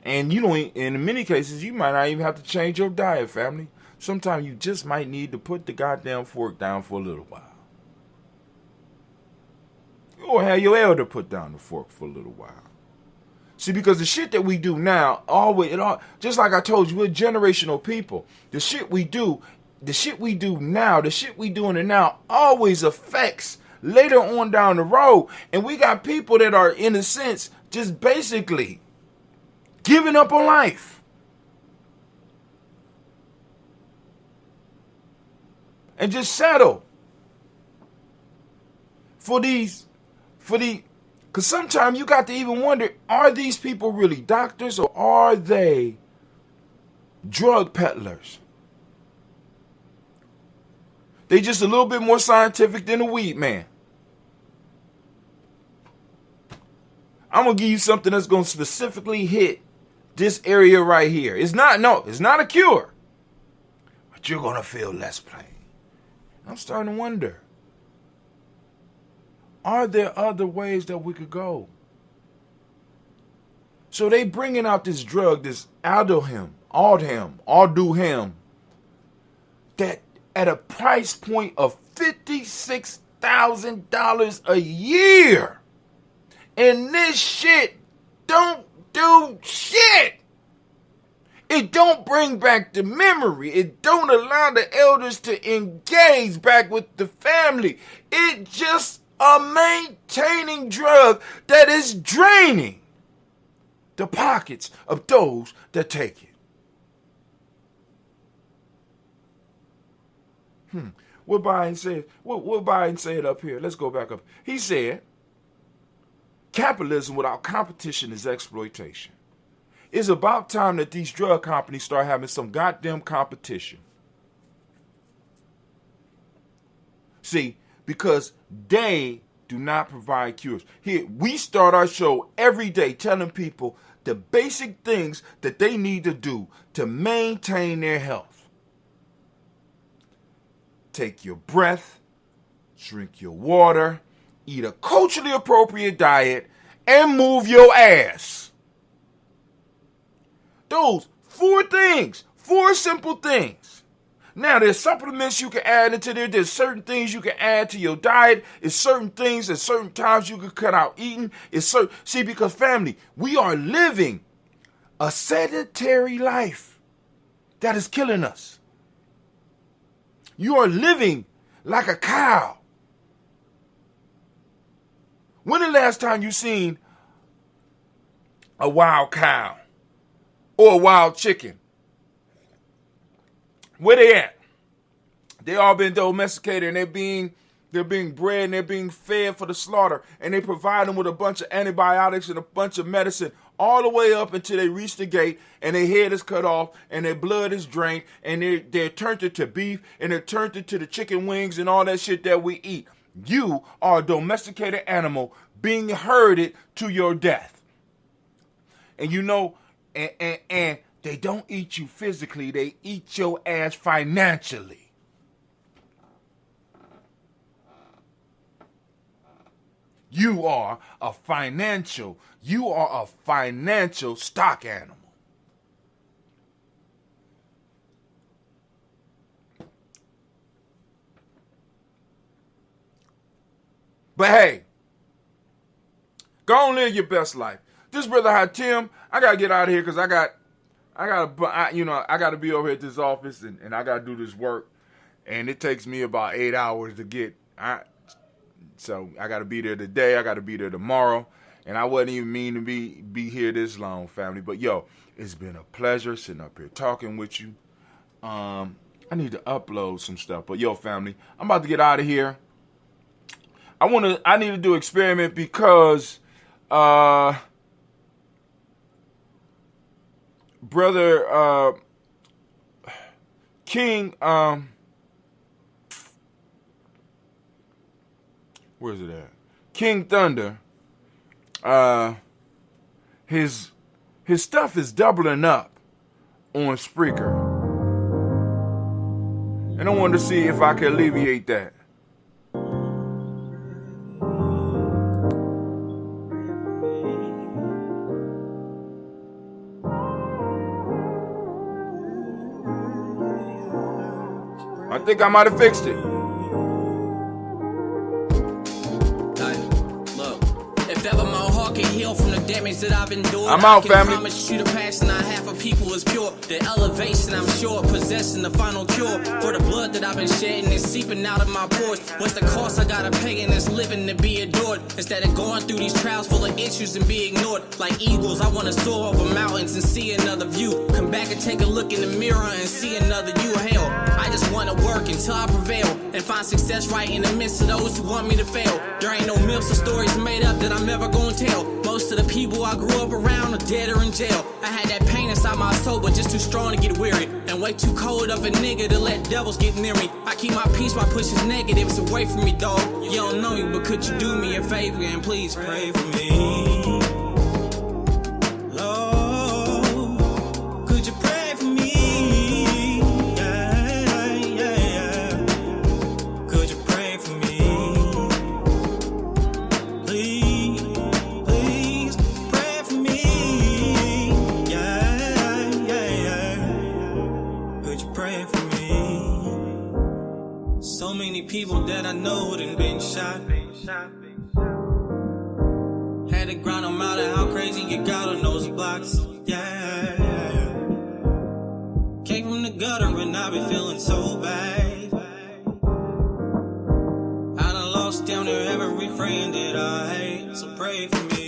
Speaker 5: And in many cases, you might not even have to change your diet, family. Sometimes you just might need to put the goddamn fork down for a little while. Or have your elder put down the fork for a little while. See, because the shit that we do now, just like I told you, we're generational people. The shit we do now, the shit we do in the now always affects later on down the road. And we got people that are, in a sense, just basically giving up on life. And just settle because sometimes you got to even wonder, are these people really doctors or are they drug peddlers? They just a little bit more scientific than the weed man. I'm going to give you something that's going to specifically hit this area right here. It's not a cure. But you're going to feel less pain. I'm starting to wonder, are there other ways that we could go? So they bringing out this drug, this Aldhem, that at a price point of $56,000 a year. And this shit don't do shit. It don't bring back the memory. It don't allow the elders to engage back with the family. It just a maintaining drug that is draining the pockets of those that take it. What Biden said up here? Let's go back up. He said, capitalism without competition is exploitation. It's about time that these drug companies start having some goddamn competition. See, because they do not provide cures. Here, we start our show every day telling people the basic things that they need to do to maintain their health. Take your breath, drink your water, eat a culturally appropriate diet, and move your ass. Those 4 things, 4 simple things. Now, there's supplements you can add into there. There's certain things you can add to your diet. It's certain things at certain times you can cut out eating. See, because family, we are living a sedentary life that is killing us. You are living like a cow. When the last time you seen a wild cow or a wild chicken? Where they at? They all been domesticated and they're being bred and they're being fed for the slaughter, and they provide them with a bunch of antibiotics and a bunch of medicine all the way up until they reach the gate and their head is cut off and their blood is drained and they're turned into beef and they're turned into the chicken wings and all that shit that we eat. You are a domesticated animal being herded to your death. And you know, and they don't eat you physically, they eat your ass financially. You are a financial stock animal. But hey, go on, live your best life. This brother Hatim, I gotta get out of here because I gotta be over here at this office and I gotta do this work, and it takes me about 8 hours to get. So I gotta be there today. I gotta be there tomorrow, and I wasn't even mean to be here this long, family. But yo, it's been a pleasure sitting up here talking with you. I need to upload some stuff, but yo, family, I'm about to get out of here. I need to do an experiment because brother King, where's it at? King Thunder, his stuff is doubling up on Spreaker, and I wanted to see if I could alleviate that. I think I might have fixed it.
Speaker 7: From the damage that I've endured,
Speaker 5: I'm out, family.
Speaker 7: I can promise you the passion I have for people is pure. The elevation I'm sure possessing the final cure for the blood that I've been shedding is seeping out of my pores. What's the cost I gotta pay in this living to be adored? Instead of going through these trials full of issues and be ignored, like eagles, I wanna soar over mountains and see another view. Come back and take a look in the mirror and see another you. Hell, I just wanna work until I prevail and and find success right in the midst of those who want me to fail. There ain't no myths or stories made up that I'm never gonna tell. Most of the people I grew up around are dead or in jail. I had that pain inside my soul, but just too strong to get weary, and way too cold of a nigga to let devils get near me. I keep my peace by pushing negatives away from me, dog. You don't know me, but could you do me a favor and please pray for me? Lord, could you pray for me? Yeah, yeah, yeah. Could you pray for me? Please, please pray for me. Yeah, yeah, yeah. Could you pray for me? So many people that I know done been shot. Had to grind them out of how crazy you got on those blocks. Yeah. Came from the gutter and I've been feeling so bad. I done lost down to every friend that I hate. So pray for me.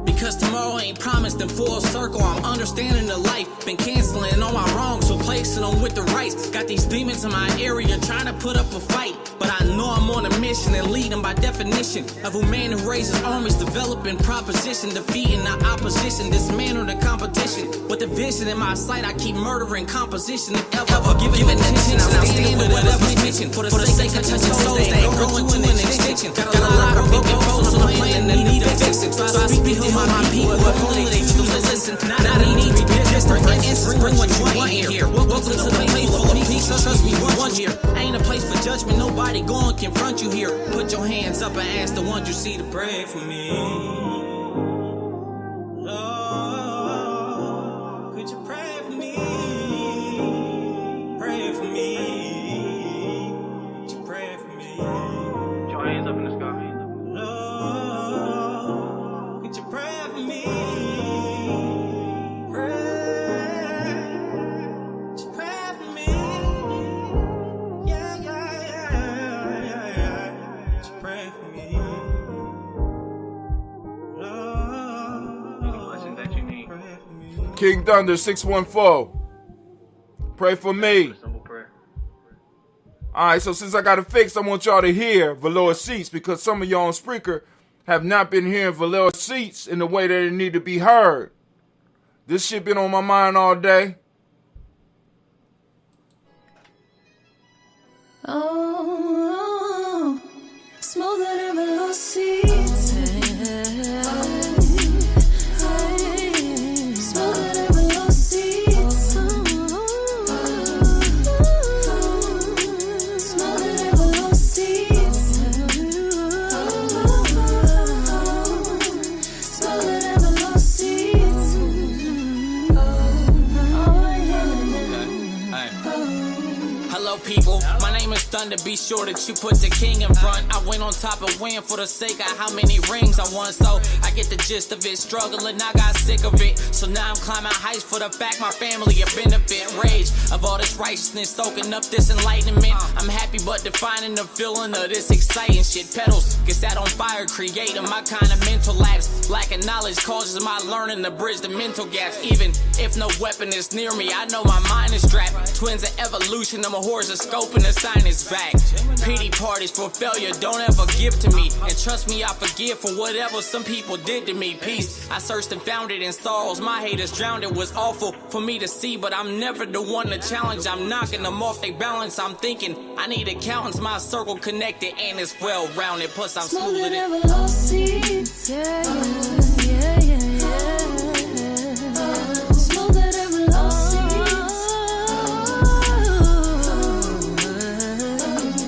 Speaker 7: Because tomorrow ain't promised in full circle. I'm understanding the life. Been canceling all my wrongs, replacing them with the rights. Got these demons in my area trying to put up a fight. But I know I'm on a mission and leading by definition of a man who raises armies, developing proposition, defeating the opposition, dismantle the competition. With the vision in my sight, I keep murdering composition. If ever given attention, I'm standing with whatever's mentioned. For the sake of touching souls, they ain't growing to an extension. Got a lot of broken foes on the plan that need a fixing. So I speak to my people, but only they choose to listen. Not I need to be different. For instance, bring what you want here. Welcome to the place full of peace. Trust me, one here. Ain't a place for judgment. Nobody gonna confront you here. Put your hands up and ask the ones you see to pray for me. Lord, could you pray for me? Pray for me. Could you pray for me? Put your hands up in the sky. Lord, could you pray for me?
Speaker 5: King Thunder 614. Pray for me. Alright, so since I got it fixed, I want y'all to hear Velour Seats, because some of y'all on Spreaker have not been hearing Velour Seats in the way that it need to be heard. This shit been on my mind all day.
Speaker 8: Oh, smoother than Velour Seats.
Speaker 7: People, my name is Thunder, be sure that you put the king in front. I went on top and win for the sake of how many rings I won, so I get the gist of it. Struggling, I got sick of it, so now I'm climbing heights for the fact my family a benefit. Rage of all this righteousness, soaking up this enlightenment. I'm happy but defining the feeling of this exciting shit. Pedals get set on fire, creating my kind of mental lapse. Lacking knowledge causes my learning to bridge the mental gaps. Even if no weapon is near me, I know my mind is strapped. Twins of evolution, I'm a horse of scope and the sign is back. Pity parties for failure, don't ever give to me. And trust me, I forgive for whatever some people did to me. Peace, I searched and found it in sorrows. My haters drowned, it was awful for me to see, but I'm never the one to challenge. I'm knocking them off their balance. I'm thinking I need accountants, my circle connected and it's well rounded. Plus I'm smoother than
Speaker 8: Velour Seats. Yeah, yeah, yeah, yeah. Smoother than Velour Seats.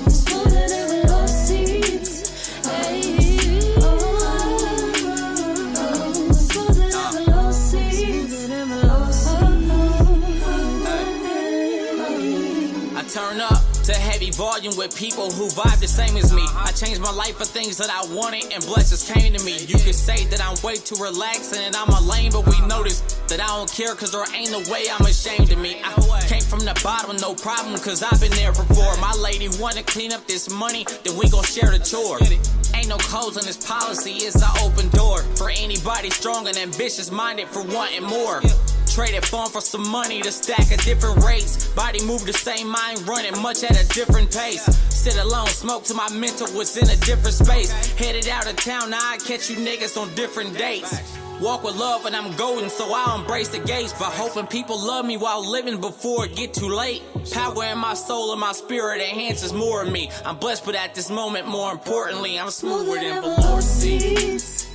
Speaker 8: Smoother than Velour Seats. Hey, smoother than Velour Seats.
Speaker 7: I turn up to heavy volume with people who vibe the same as me. I changed my life for things that I wanted and blessings came to me. You could say that I'm way too relaxed and I'm a lame, but we notice that I don't care cause there ain't no way I'm ashamed of me. I came from the bottom, no problem, cause I've been there before. My lady wanna clean up this money, then we gon' share the chore. Ain't no codes on this policy, it's an open door for anybody strong and ambitious minded for wanting more. Traded fun for some money to stack at different rates. Body move the same, mind running much at a different pace. Sit alone, smoke till my mental was in a different space. Headed out of town, now I catch you niggas on different dates. Walk with love and I'm golden, so I'll embrace the gates. But hoping people love me while living before it get too late. Power in my soul and my spirit enhances more of me. I'm blessed, but at this moment, more importantly, I'm smoother than velour seats.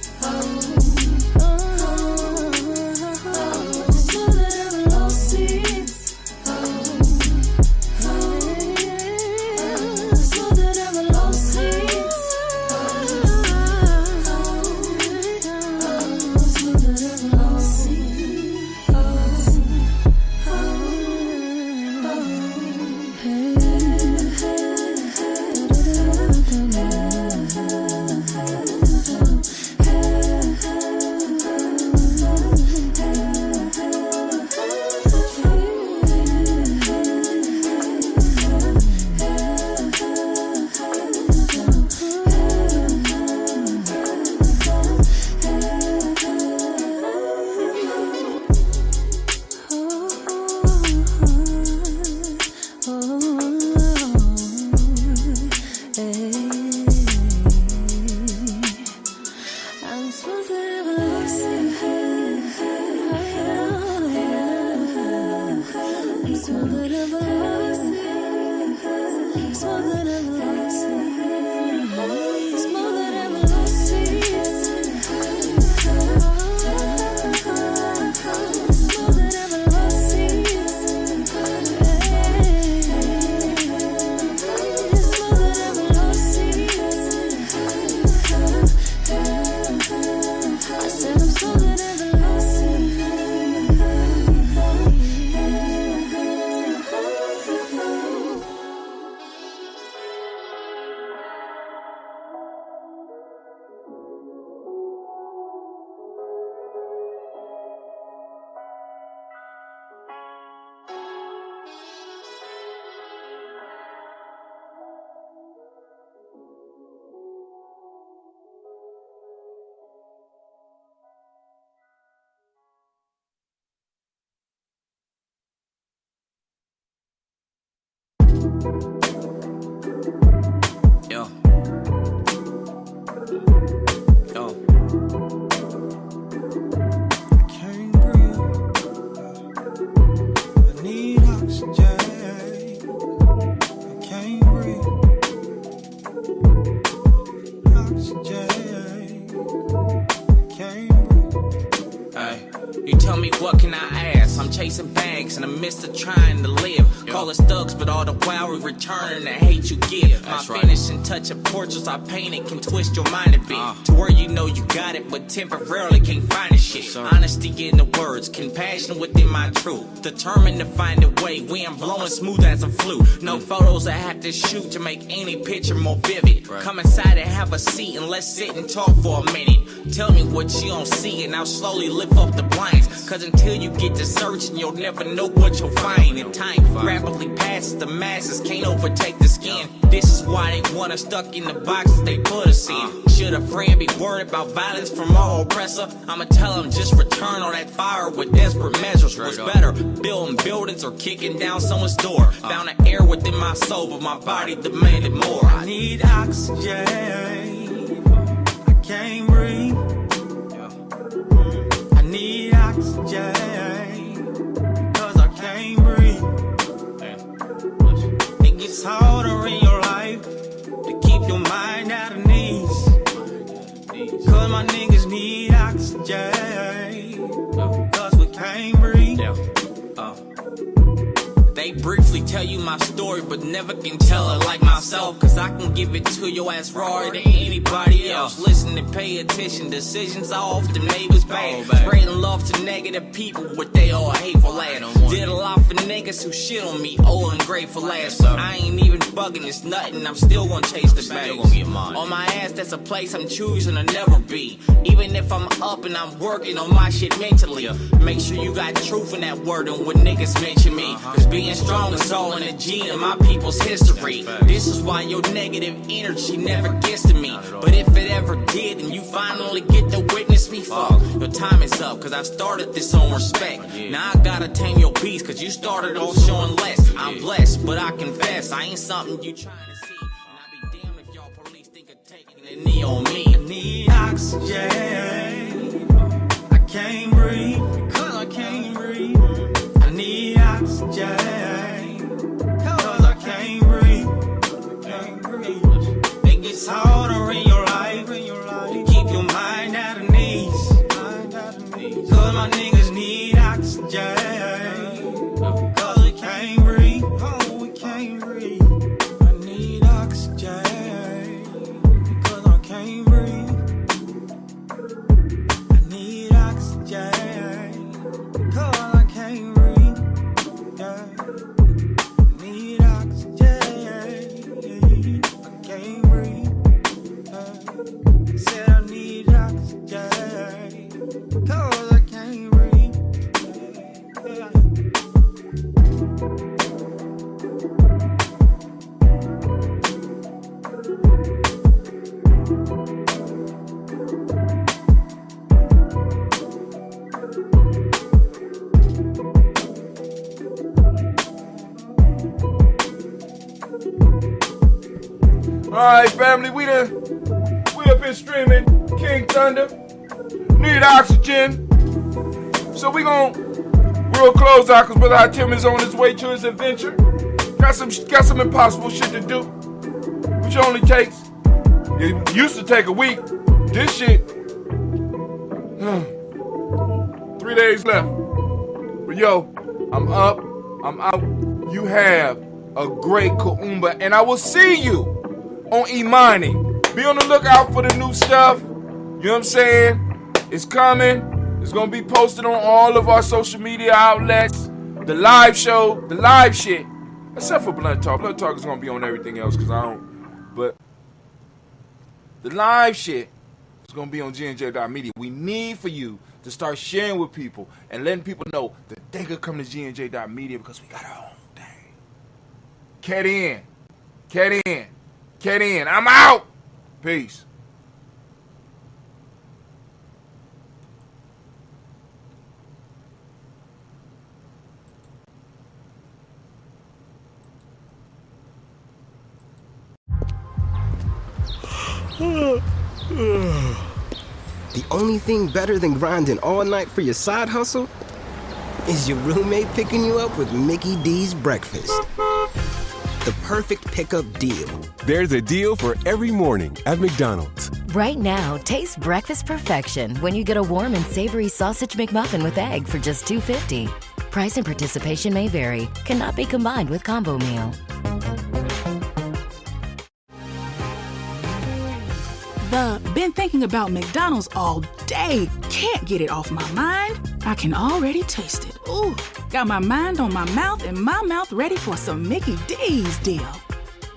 Speaker 7: Chasing bags in the midst of trying to live. Call us thugs, but all the while we return the hate you give. My finishing touch of portraits I painted can twist your mind a bit to where you know you got it, but temporarily can't find a shit. Honesty in the words, compassion within my truth. Determined to find a way, wind blowing smooth as a flute. No photos I have to shoot to make any picture more vivid. Come inside and have a seat and let's sit and talk for a minute. Tell me what you don't see and I'll slowly lift up the blinds. Cause until you get to searching, you'll never know what you'll find. And time rapidly passes, the masses can't overtake the skin. This is why they want us stuck in the boxes they put us in. Should a friend be worried about violence from our oppressor? I'ma tell them just return on that fire with desperate measures. What's better, building buildings or kicking down someone's door? Found an air within my soul, but my body demanded more. I need oxygen, I can't breathe. I need oxygen, cause I can't breathe. It gets harder in your life to keep your mind out of knees. Cause my niggas need oxygen, cause we can't breathe. They briefly tell you my story, but never can tell it like myself. Cause I can give it to your ass raw than anybody else. Listen and pay attention, decisions I often made was bad. Spreading love to negative people with they all hateful ass. Did a lot for niggas who shit on me, old and grateful ass. So I ain't even bugging, it's nothing, I'm still gonna chase the bag. On my ass, that's a place I'm choosing to never be. Even if I'm up and I'm working on my shit mentally. Make sure you got truth in that word and when niggas mention me. Cause being strong strong, it's all in the gene of my people's history. This is why your negative energy never gets to me. But if it ever did, and you finally get to witness me fall, your time is up, cause I've started this on respect. Now I gotta tame your beast, cause you started off showing less. I'm blessed, but I confess, I ain't something you trying to see. And I'd be damned if y'all police think of taking a knee on me. I need oxygen. I can't breathe, cause I can't breathe. I need oxygen, cause I can't breathe. Can't breathe. It gets harder in your life to keep your mind out of knees. Cause my niggas need oxygen, cause we can't breathe. Oh, we can't breathe. I need oxygen, cause I can't breathe. I need oxygen, cause I can't breathe. Yeah. I need oxygen, I can't breathe. Yeah. Said I need oxygen, cause I can't breathe. Yeah.
Speaker 5: Alright, family, we up here streaming King Thunder. Need oxygen. So we'll close out because Brother Hatim is on his way to his adventure. Got some impossible shit to do, which only takes, it used to take a week. This shit, 3 days left. But yo, I'm up, I'm out. You have a great Kuumba, and I will see you on Imani. Be on the lookout for the new stuff. You know what I'm saying? It's coming. It's gonna be posted on all of our social media outlets. The live show, the live shit. Except for Blunt Talk. Blunt Talk is gonna be on everything else because I don't. But the live shit is gonna be on GNJ.media. We need for you to start sharing with people and letting people know that they could come to GNJ.media because we got our own thing. Get in. Get in. Get in. I'm out. Peace.
Speaker 9: The only thing better than grinding all night for your side hustle is your roommate picking you up with Mickey D's breakfast. The perfect pickup deal.
Speaker 10: There's a deal for every morning at McDonald's.
Speaker 11: Right now, taste breakfast perfection when you get a warm and savory sausage McMuffin with egg for just $2.50. Price and participation may vary. Cannot be combined with combo meal.
Speaker 12: Been thinking about McDonald's all day. Can't get it off my mind. I can already taste it. Ooh, got my mind on my mouth and my mouth ready for some Mickey D's deal.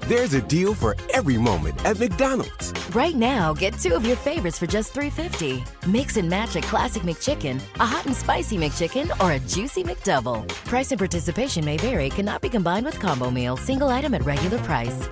Speaker 10: There's a deal for every moment at McDonald's.
Speaker 11: Right now, get 2 of your favorites for just $3.50. Mix and match a classic McChicken, a hot and spicy McChicken, or a juicy McDouble. Price and participation may vary. Cannot be combined with combo meal. Single item at regular price.